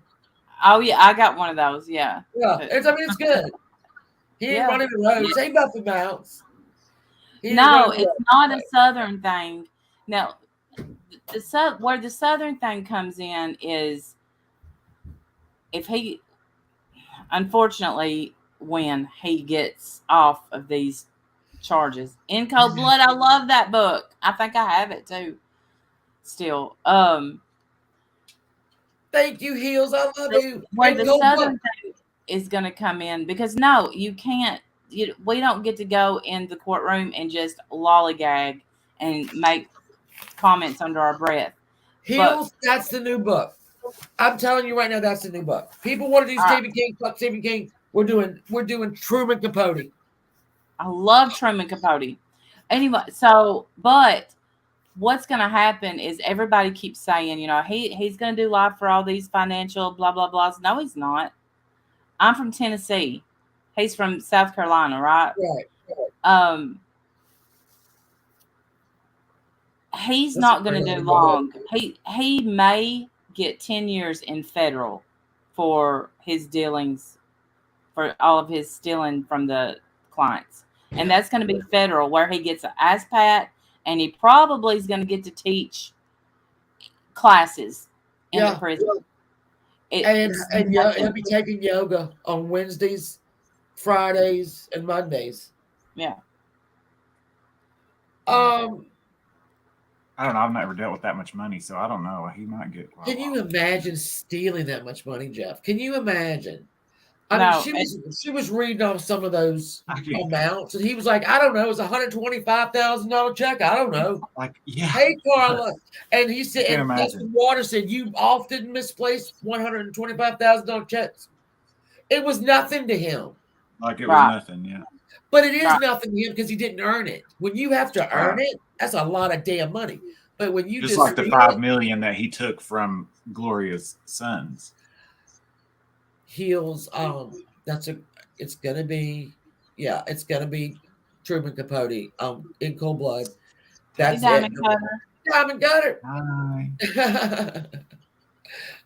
[SPEAKER 3] Oh, yeah. I got one of those. Yeah.
[SPEAKER 1] Yeah. It's good. He ain't running the roads. Ain't nothing else.
[SPEAKER 3] No, it's not a Southern thing. Now, where the Southern thing comes in is if he, unfortunately, when he gets off of these charges. In Cold Blood. I love that book. I think I have it too. Still.
[SPEAKER 1] Thank you, Heels. I love you.
[SPEAKER 3] Where
[SPEAKER 1] And
[SPEAKER 3] the
[SPEAKER 1] Cold Blood.
[SPEAKER 3] Southern thing is going to come in, because no, you can't. We don't get to go in the courtroom and just lollygag and make comments under our breath.
[SPEAKER 1] Heels, that's the new book. I'm telling you right now, that's the new book. People wanted to do Stephen King, fuck Stephen King. We're doing Truman Capote.
[SPEAKER 3] I love Truman Capote. Anyway, but what's going to happen is everybody keeps saying, he's going to do live for all these financial blah, blah, blahs. No, he's not. I'm from Tennessee. He's from South Carolina, right?
[SPEAKER 1] Right.
[SPEAKER 3] He's
[SPEAKER 1] That's
[SPEAKER 3] not
[SPEAKER 1] a
[SPEAKER 3] going to
[SPEAKER 1] great
[SPEAKER 3] do
[SPEAKER 1] idea.
[SPEAKER 3] long. He may get 10 years in federal for his dealings, for all of his stealing from the clients. And that's going to be federal, where he gets an ASPAT, and he probably is going to get to teach classes in the prison.
[SPEAKER 1] And he'll be taking yoga on Wednesdays, Fridays, and Mondays.
[SPEAKER 3] Yeah.
[SPEAKER 4] I don't know. I've never dealt with that much money, so I don't know. He might get.
[SPEAKER 1] Can you imagine stealing that much money, Jeff? Can you imagine?
[SPEAKER 3] No,
[SPEAKER 1] she was reading off some of those amounts, and he was like, "I don't know, it's $125,000 check. I don't know."
[SPEAKER 4] Like, yeah.
[SPEAKER 1] Hey, Carla, and he said,
[SPEAKER 4] Can't
[SPEAKER 1] and
[SPEAKER 4] imagine.
[SPEAKER 1] Water said, "You often misplace $125,000 checks." It was nothing to him.
[SPEAKER 4] Like it was nothing, yeah.
[SPEAKER 1] But it is nothing to him because he didn't earn it. When you have to earn it, that's a lot of damn money. But when you
[SPEAKER 4] just like the $5 million that he took from Gloria's sons.
[SPEAKER 1] Heels, it's gonna be Truman Capote, in Cold Blood. That's
[SPEAKER 3] Diamond
[SPEAKER 1] it.
[SPEAKER 3] Cutter.
[SPEAKER 1] Diamond Cutter.
[SPEAKER 4] Hi.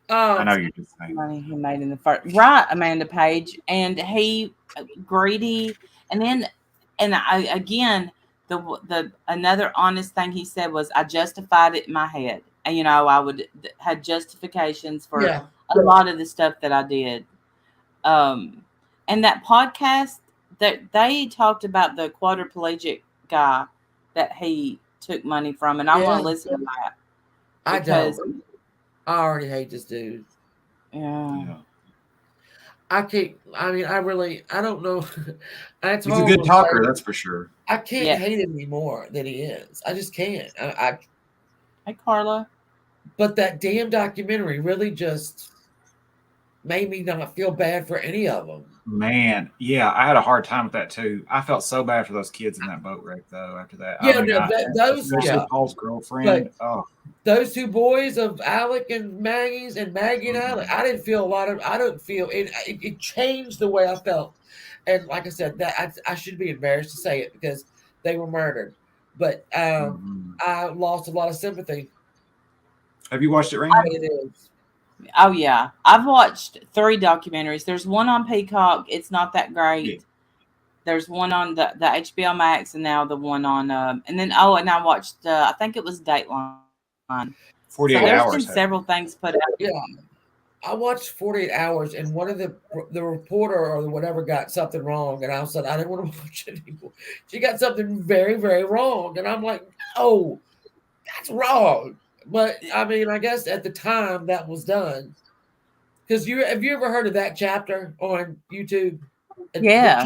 [SPEAKER 4] I know you're just saying
[SPEAKER 3] money he made in the first, right, Amanda Page, and he greedy, and again, the another honest thing he said was, I justified it in my head, and I had justifications for a lot of the stuff that I did, and that podcast that they talked about the quadriplegic guy that he took money from, and I want to listen to that.
[SPEAKER 1] I already hate this dude.
[SPEAKER 3] Yeah.
[SPEAKER 1] I can't. I mean, I don't know.
[SPEAKER 4] He's a good talker, that's for sure.
[SPEAKER 1] I can't hate him any more than he is. I just can't.
[SPEAKER 3] Hey, Carla.
[SPEAKER 1] But that damn documentary really just made me not feel bad for any of them.
[SPEAKER 4] Man, yeah, I had a hard time with that too. I felt so bad for those kids in that boat wreck, though. After that,
[SPEAKER 1] especially
[SPEAKER 4] Paul's girlfriend.
[SPEAKER 1] Those two boys of Alec and Maggie and Alec, I didn't feel it. It changed the way I felt, and like I said, that I should be embarrassed to say it because they were murdered, but I lost a lot of sympathy.
[SPEAKER 4] Have you watched it, Raina?
[SPEAKER 1] It is.
[SPEAKER 3] Oh yeah, I've watched 3 documentaries. There's one on Peacock. It's not that great. Yeah. There's one on the HBO Max, and now the one on and I watched I think it was Dateline.
[SPEAKER 4] 48
[SPEAKER 3] There's
[SPEAKER 4] Hours.
[SPEAKER 3] There's been several things put out.
[SPEAKER 1] Yeah, I watched 48 Hours, and one of the reporter or whatever got something wrong, and I said I didn't want to watch it anymore. She got something very, very wrong, and I'm like, oh, that's wrong. But I mean, I guess at the time that was done. Because have you ever heard of that chapter on YouTube?
[SPEAKER 3] Yeah,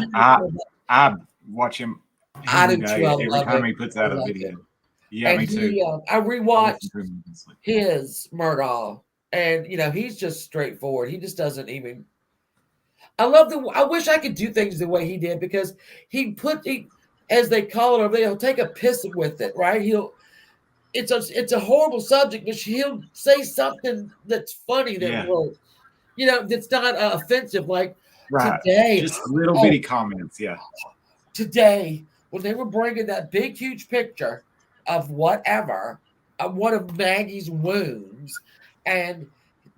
[SPEAKER 4] I watch him.
[SPEAKER 1] I do too.
[SPEAKER 4] Every time he puts out a video. Yeah,
[SPEAKER 1] and
[SPEAKER 4] me too.
[SPEAKER 1] I rewatched his Murdaugh, and he's just straightforward. He just doesn't even. I wish I could do things the way he did, because he as they call it, he'll take a piss with it, right? It's a horrible subject, but he'll say something that's funny that will, that's not offensive. Like today,
[SPEAKER 4] just little bitty comments. Yeah.
[SPEAKER 1] Today, when they were bringing that big, huge picture of whatever, one of Maggie's wounds, and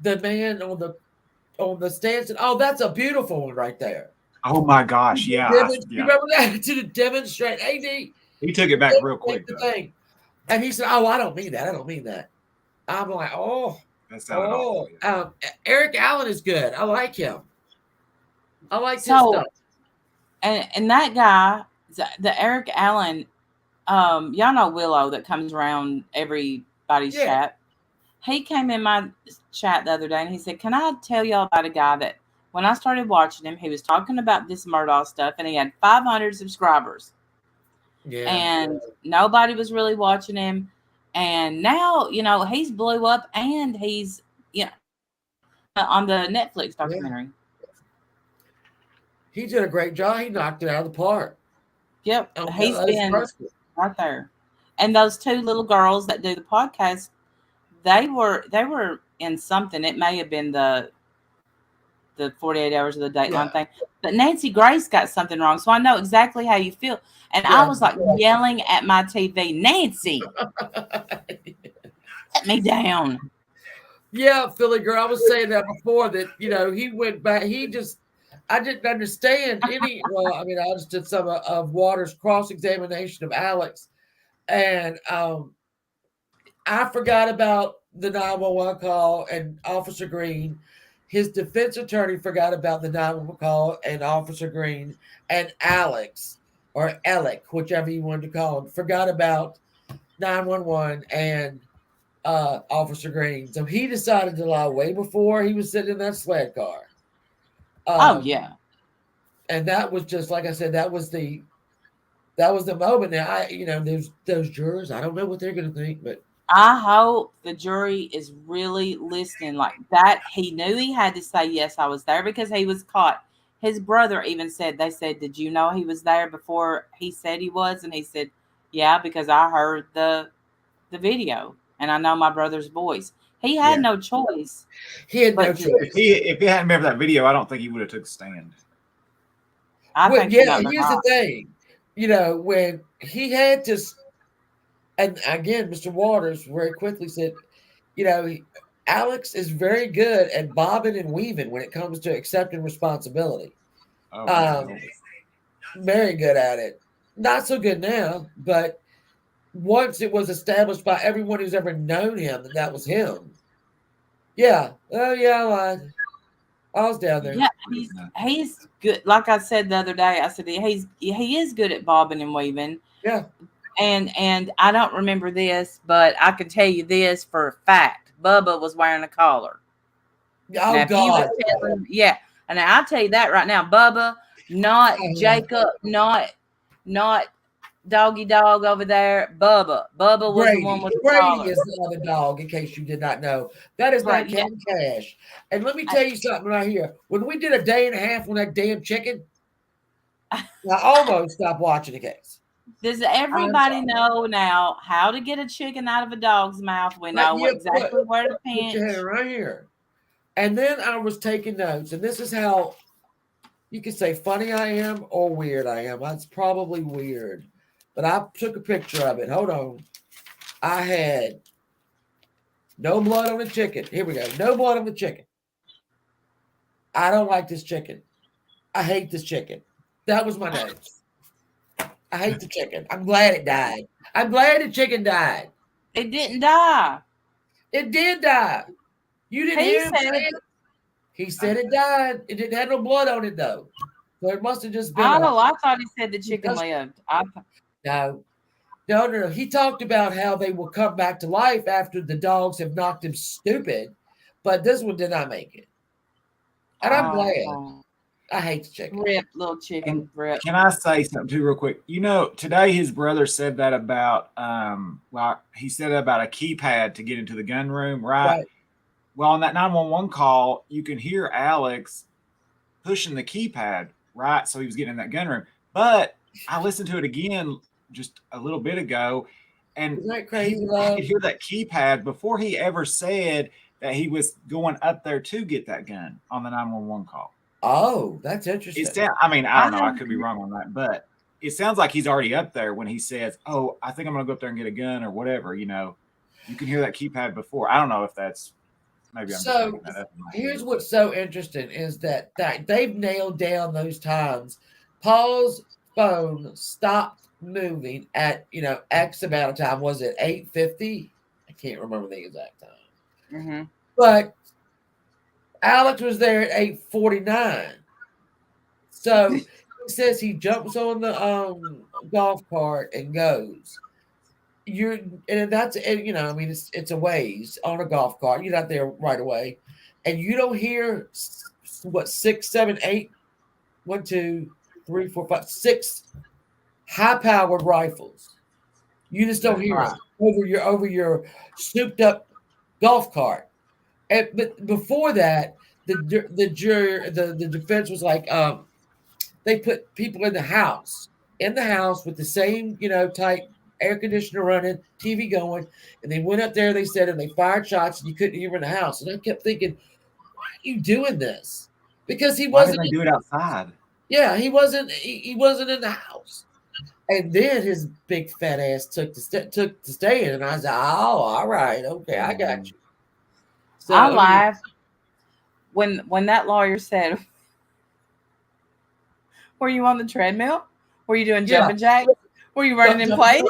[SPEAKER 1] the man on the stand said, "Oh, that's a beautiful one right there."
[SPEAKER 4] Oh my gosh! Yeah.
[SPEAKER 1] You remember that? To demonstrate, AD.
[SPEAKER 4] He took it back real quick.
[SPEAKER 1] And he said, "Oh, I don't mean that. I don't mean that." I'm like, "Oh,
[SPEAKER 4] that sounded awful."
[SPEAKER 1] Eric Allen is good. I like him. I like his stuff.
[SPEAKER 3] And that guy the Eric Allen, y'all know Willow that comes around everybody's
[SPEAKER 1] Yeah.
[SPEAKER 3] chat. He came in my chat the other day and he said, "Can I tell y'all about a guy that when I started watching him, he was talking about this Murdaugh stuff and he had 500 subscribers
[SPEAKER 1] Yeah.
[SPEAKER 3] and nobody was really watching him. And now, he's blew up and he's, on the Netflix documentary."
[SPEAKER 1] He did a great job. He knocked it out of the park.
[SPEAKER 3] Yep. He's
[SPEAKER 1] That's
[SPEAKER 3] been
[SPEAKER 1] perfect.
[SPEAKER 3] right there. And those two little girls that do the podcast, they were in something. It may have been the 48 hours of the Dateline thing. But Nancy Grace got something wrong. So I know exactly how you feel. And I was like yelling at my TV, "Nancy, let me down."
[SPEAKER 1] Yeah, Philly girl. I was saying that before that, he went back. I didn't understand well, I mean, I understood some of Waters' cross-examination of Alex. And I forgot about the 911 call and Officer Green. His defense attorney forgot about the 911 call and Officer Green, and Alex or Alec, whichever you wanted to call him, forgot about 911 and Officer Green. So he decided to lie way before he was sitting in that sled car.
[SPEAKER 3] Oh yeah.
[SPEAKER 1] And that was just like I said, that was the moment. Now those jurors, I don't know what they're gonna think, but
[SPEAKER 3] I hope the jury is really listening like that. He knew he had to say, "Yes, I was there," because he was caught. His brother even said, they said, "Did you know he was there before he said he was?" And he said, "Yeah, because I heard the video and I know my brother's voice." He had no choice.
[SPEAKER 1] He had no choice.
[SPEAKER 4] If he hadn't remembered that video, I don't think he would have took a stand.
[SPEAKER 1] Here's the thing. When he had to, and again, Mr. Waters very quickly said, Alex is very good at bobbing and weaving when it comes to accepting responsibility. Very good at it. Not so good now, but once it was established by everyone who's ever known him that was him. Yeah. Oh yeah, I lied. I was down there.
[SPEAKER 3] Yeah, he's good. Like I said the other day, I said he is good at bobbing and weaving.
[SPEAKER 1] Yeah.
[SPEAKER 3] And I don't remember this, but I can tell you this for a fact: Bubba was wearing a collar.
[SPEAKER 1] Oh
[SPEAKER 3] now,
[SPEAKER 1] God!
[SPEAKER 3] And I'll tell you that right now, Bubba, not Jacob, not Doggy Dog over there. Bubba was
[SPEAKER 1] Brady.
[SPEAKER 3] the one with the
[SPEAKER 1] Brady
[SPEAKER 3] collar.
[SPEAKER 1] is the other dog. In case you did not know, that is not Ken Cash. And let me tell you something right here. When we did a day and a half on that damn chicken, I almost stopped watching the case.
[SPEAKER 3] Does everybody know now how to get a chicken out of a dog's mouth? We know exactly where to pinch.
[SPEAKER 1] Put your hand right here. And then I was taking notes, and this is how you can say funny I am or weird I am. That's probably weird. But I took a picture of it. Hold on. I had no blood on the chicken. Here we go. No blood on the chicken. I don't like this chicken. I hate this chicken. That was my notes. I hate the chicken. I'm glad it died. I'm glad the chicken died.
[SPEAKER 3] It didn't die.
[SPEAKER 1] It did die. You didn't hear him say it? He said it died. It didn't have no blood on it, though. So it must have just been.
[SPEAKER 3] Oh, I thought he said the chicken lived.
[SPEAKER 1] No. He talked about how they will come back to life after the dogs have knocked him stupid, but this one did not make it. And I'm glad. I hate the chicken.
[SPEAKER 3] Rip, little chicken. Rip.
[SPEAKER 4] Can I say something too, real quick? Today his brother said that about he said about a keypad to get into the gun room, right? Well, on that 911 call, you can hear Alex pushing the keypad, right? So he was getting in that gun room. But I listened to it again just a little bit ago, and
[SPEAKER 1] isn't that crazy?
[SPEAKER 4] I could hear that keypad before he ever said that he was going up there to get that gun on the 911 call.
[SPEAKER 1] Oh, that's interesting.
[SPEAKER 4] I don't know. I could be wrong on that, but it sounds like he's already up there when he says, "Oh, I think I'm going to go up there and get a gun or whatever." You can hear that keypad before. I don't know if that's maybe I'm just making that up.
[SPEAKER 1] Here's what's so interesting is that they've nailed down those times. Paul's phone stopped moving at X amount of time. Was it 8:50? I can't remember the exact time.
[SPEAKER 3] Mm-hmm.
[SPEAKER 1] But Alex was there at 8:49. So says he jumps on the golf cart and goes, and that's, and I mean, it's a ways on a golf cart. You're not there right away, and you don't hear what 6, 7, 8, 1, 2, 3, 4, 5, 6 high-powered rifles. You just don't hear it over your souped up golf cart. But before that, the defense was like, they put people in the house with the same, tight air conditioner running, TV going, and they went up there. They said, and they fired shots, and you couldn't hear in the house. And I kept thinking, why are you doing this? Because he
[SPEAKER 4] Why
[SPEAKER 1] wasn't.
[SPEAKER 4] didn't they do it outside?
[SPEAKER 1] Yeah, he wasn't. He wasn't in the house. And then his big fat ass took to stay in, and I said, "Oh, all right, okay, I got you." So
[SPEAKER 3] I laughed when that lawyer said, "Were you on the treadmill? Were you doing jumping jacks? Were you running in place?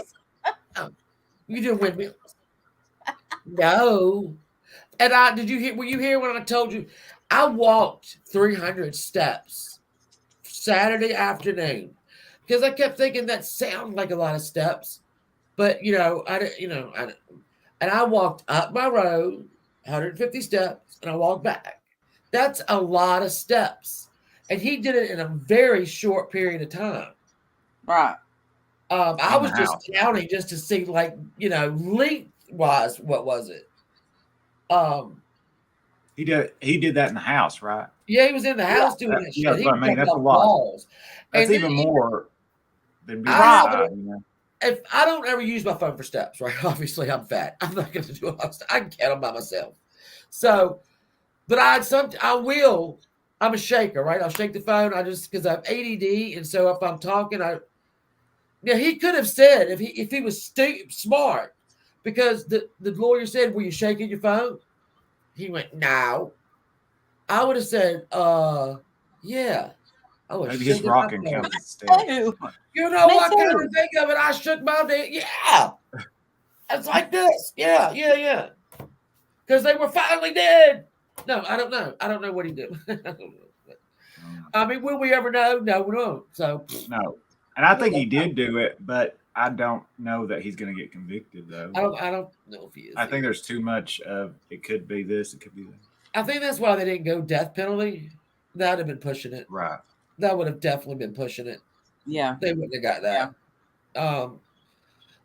[SPEAKER 1] You doing windmills?" No. And did you hear? Were you here when I told you I walked 300 steps Saturday afternoon? Because I kept thinking that sounded like a lot of steps, but I walked up my road, 150 steps, and I walked back. That's a lot of steps, and he did it in a very short period of time.
[SPEAKER 3] Right.
[SPEAKER 1] I was just counting just to see, like, lengthwise, what was it?
[SPEAKER 4] He did that in the house, right?
[SPEAKER 1] Yeah, he was in the house doing that shit. He
[SPEAKER 4] I mean, that's a lot.
[SPEAKER 1] walls.
[SPEAKER 4] That's
[SPEAKER 1] And
[SPEAKER 4] even more than being
[SPEAKER 1] I
[SPEAKER 4] outside,
[SPEAKER 1] if I don't ever use my phone for steps, right? Obviously, I'm fat. I'm not going to do a lot of stuff. I can count them by myself. So, but I'm a shaker, right? I'll shake the phone. Because I have ADD, and so if I'm talking, he could have said if he was smart, because the lawyer said, "Were you shaking your phone?" He went, "No." I would have said, "Yeah." I was
[SPEAKER 4] maybe his rocking counts as steps.
[SPEAKER 1] You know what? Kind of think of it. I shook my day. Yeah. It's like this. Yeah. Because they were finally dead. No, I don't know. I don't know what he did. I mean, will we ever know? No, we don't. So
[SPEAKER 4] no. And I think he did do it, but I don't know that he's going to get convicted, though.
[SPEAKER 1] I don't know if he is.
[SPEAKER 4] I think there's too much of it could be this, it could be that.
[SPEAKER 1] I think that's why they didn't go death penalty. That would have been pushing it.
[SPEAKER 4] Right.
[SPEAKER 1] That would have definitely been pushing it.
[SPEAKER 3] Yeah.
[SPEAKER 1] They wouldn't have got that. Yeah.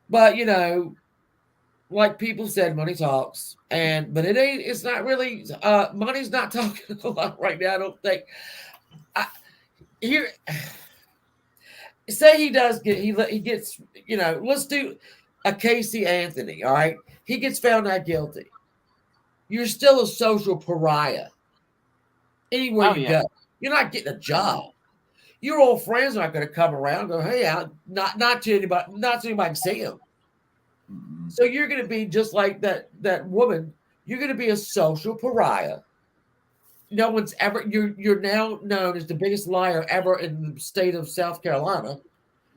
[SPEAKER 1] But like people said, money talks, but it's not really. Money's not talking a lot right now. I don't think. Say he does he gets. Let's do a Casey Anthony. All right, he gets found not guilty. You're still a social pariah. Anywhere you go, you're not getting a job. Your old friends aren't going to come around and go, "Hey, not to anybody, not so anybody can see him." Mm-hmm. So you're going to be just like that woman. You're going to be a social pariah. No one's ever. You're now known as the biggest liar ever in the state of South Carolina.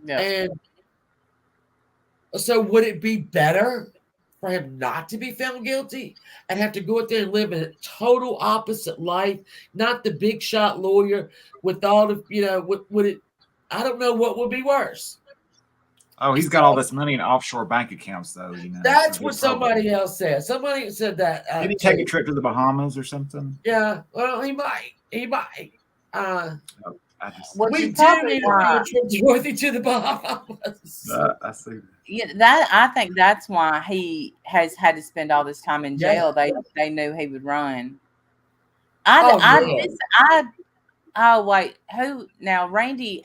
[SPEAKER 1] Yeah. And so, would it be better for him not to be found guilty and have to go out there and live a total opposite life, not the big shot lawyer with all the, would it, I don't know what would be worse.
[SPEAKER 4] Oh, he's got all this money in offshore bank accounts, though.
[SPEAKER 1] That's what somebody else said. Somebody said that.
[SPEAKER 4] Did he take a trip to the Bahamas or something?
[SPEAKER 1] Yeah. Well, he might.
[SPEAKER 3] We
[SPEAKER 1] do need a trip to the Bahamas.
[SPEAKER 4] I see.
[SPEAKER 3] Yeah, I think that's why he has had to spend all this time in jail. Yeah. They knew he would run. Oh wait, who now? Randy?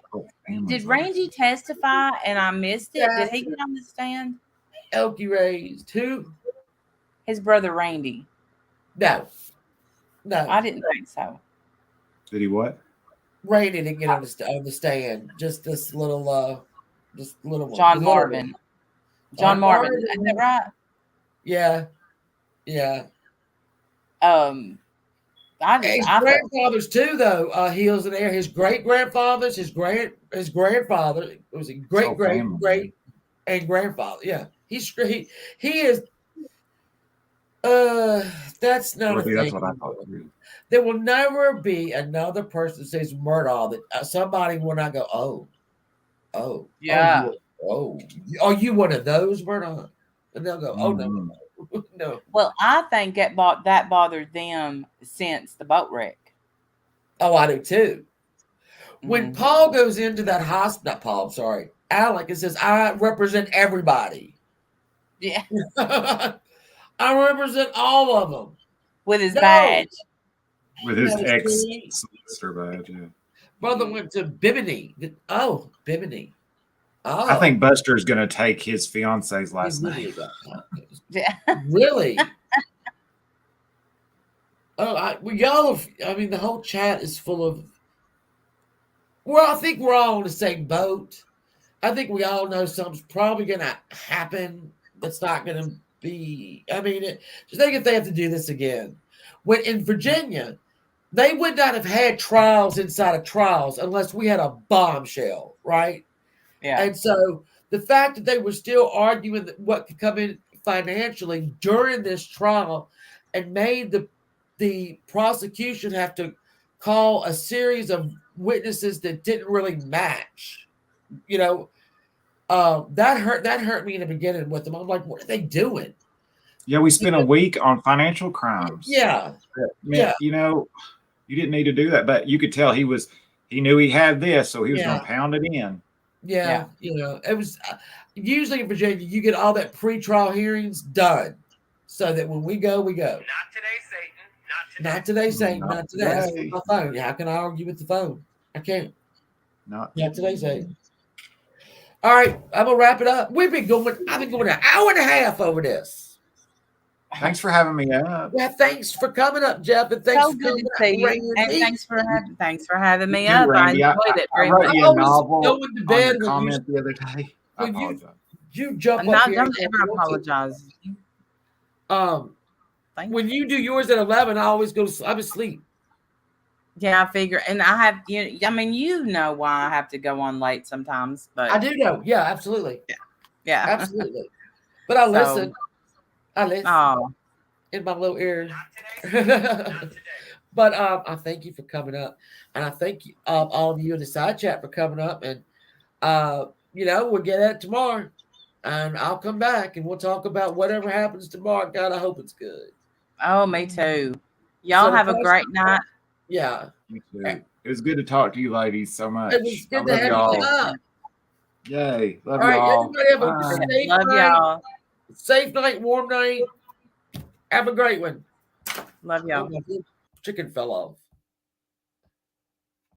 [SPEAKER 3] Did Randy testify and I missed it? Did he get on the stand?
[SPEAKER 1] Elkie raised who?
[SPEAKER 3] His brother Randy.
[SPEAKER 1] No,
[SPEAKER 3] I didn't think so.
[SPEAKER 4] Did he what?
[SPEAKER 1] Randy didn't get on the stand. Just this little one.
[SPEAKER 3] John Marvin. John Marvin. Is that right?
[SPEAKER 1] Yeah.
[SPEAKER 3] His
[SPEAKER 1] grandfathers too, though. He was an heir. His great grandfathers, his grandfather. It was a great and grandfather. Yeah, he is. That's not a thing.
[SPEAKER 4] That's what I thought.
[SPEAKER 1] There will never be another person that says Murdaugh that somebody will not go, oh,
[SPEAKER 3] Yeah.
[SPEAKER 1] are you one of those, Murdaugh? And they'll go, oh,
[SPEAKER 4] Mhm.
[SPEAKER 1] no, no.
[SPEAKER 3] Well, I think that bothered them since the boat wreck.
[SPEAKER 1] Oh, I do too. When
[SPEAKER 3] Mhm.
[SPEAKER 1] Paul goes into that hospital, not Paul, sorry, Alec, and says, I represent everybody.
[SPEAKER 3] Yeah,
[SPEAKER 1] I represent all of them.
[SPEAKER 3] with his
[SPEAKER 1] No.
[SPEAKER 3] badge.
[SPEAKER 4] With his
[SPEAKER 1] No,
[SPEAKER 4] ex
[SPEAKER 1] see?
[SPEAKER 4] solicitor badge. Yeah.
[SPEAKER 1] Brother went to Bimini. Oh, Bimini. Oh,
[SPEAKER 4] I think Buster's going to take his fiance's
[SPEAKER 1] he
[SPEAKER 4] last
[SPEAKER 1] really
[SPEAKER 4] name.
[SPEAKER 1] is that.
[SPEAKER 3] Yeah.
[SPEAKER 1] Really? Oh, y'all. I mean, the whole chat is full of. Well, I think we're all on the same boat. I think we all know something's probably going to happen. That's not going to be. I mean, just think if they have to do this again. When in Virginia, they would not have had trials inside of trials unless we had a bombshell, right?
[SPEAKER 3] Yeah.
[SPEAKER 1] And so the fact that they were still arguing that what could come in financially during this trial and made the prosecution have to call a series of witnesses that didn't really match, you know, that hurt me in the beginning with them. I'm like, what are they doing?
[SPEAKER 4] Yeah, we spent a week on financial crimes.
[SPEAKER 1] Yeah,
[SPEAKER 4] That meant,
[SPEAKER 1] yeah.
[SPEAKER 4] you didn't need to do that, but you could tell he knew he had this, so he was going
[SPEAKER 1] Yeah.
[SPEAKER 4] to pound it in.
[SPEAKER 1] Yeah, it was usually in Virginia, you get all that pre-trial hearings done so that when we go, we go.
[SPEAKER 6] Not today, Satan.
[SPEAKER 1] Not today, Satan.
[SPEAKER 4] Not
[SPEAKER 1] Not today. That's
[SPEAKER 4] today.
[SPEAKER 1] my phone. How can I argue with the phone? I can't.
[SPEAKER 4] Not
[SPEAKER 1] Not today, Satan. All right, I'm gonna wrap it up. I've been going an hour and a half over this.
[SPEAKER 4] Thanks for having me up.
[SPEAKER 1] Yeah, thanks for coming up, Jeff, and thanks
[SPEAKER 3] So
[SPEAKER 1] for
[SPEAKER 3] good
[SPEAKER 1] coming
[SPEAKER 3] to
[SPEAKER 1] up,
[SPEAKER 3] see you.
[SPEAKER 1] Randy.
[SPEAKER 3] And thanks for having me
[SPEAKER 4] You,
[SPEAKER 3] up.
[SPEAKER 4] Randy.
[SPEAKER 3] I enjoyed it
[SPEAKER 4] I
[SPEAKER 3] very
[SPEAKER 4] wrote
[SPEAKER 3] much.
[SPEAKER 4] you
[SPEAKER 1] I
[SPEAKER 4] a
[SPEAKER 1] was
[SPEAKER 4] novel
[SPEAKER 1] going to
[SPEAKER 4] on
[SPEAKER 1] bed
[SPEAKER 4] your
[SPEAKER 1] when you
[SPEAKER 4] comment the other day. I
[SPEAKER 1] when you-
[SPEAKER 4] apologize.
[SPEAKER 1] You jump
[SPEAKER 3] No,
[SPEAKER 1] up here.
[SPEAKER 3] don't ever apologize. Thank
[SPEAKER 1] When you do yours at 11, I always go. I'm asleep.
[SPEAKER 3] Yeah, I figure, and I have I mean, you know why I have to go on late sometimes, but
[SPEAKER 1] I do know. Yeah, absolutely.
[SPEAKER 3] yeah,
[SPEAKER 1] Absolutely. But I
[SPEAKER 3] So-
[SPEAKER 1] listen. I listen
[SPEAKER 3] Oh,
[SPEAKER 1] in my little ear.
[SPEAKER 6] Not today, Satan. Not today.
[SPEAKER 1] But I thank you for coming up. And I thank you, all of you in the side chat for coming up. And, we'll get at it tomorrow. And I'll come back and we'll talk about whatever happens tomorrow. God, I hope it's good.
[SPEAKER 3] oh, me too. Y'all
[SPEAKER 1] So
[SPEAKER 3] have a
[SPEAKER 1] the
[SPEAKER 3] great night.
[SPEAKER 1] Yeah.
[SPEAKER 4] Me too. It was good to talk to you ladies so much.
[SPEAKER 1] It was good
[SPEAKER 4] I
[SPEAKER 1] to
[SPEAKER 4] love
[SPEAKER 1] have
[SPEAKER 4] y'all.
[SPEAKER 1] you up.
[SPEAKER 4] Yay. Love
[SPEAKER 1] All right,
[SPEAKER 4] y'all.
[SPEAKER 1] everybody have a
[SPEAKER 4] Bye.
[SPEAKER 1] safe
[SPEAKER 3] Love
[SPEAKER 1] night.
[SPEAKER 3] y'all.
[SPEAKER 1] Safe night, warm night. Have a great one.
[SPEAKER 3] Love y'all.
[SPEAKER 1] Oh, my chicken fell off.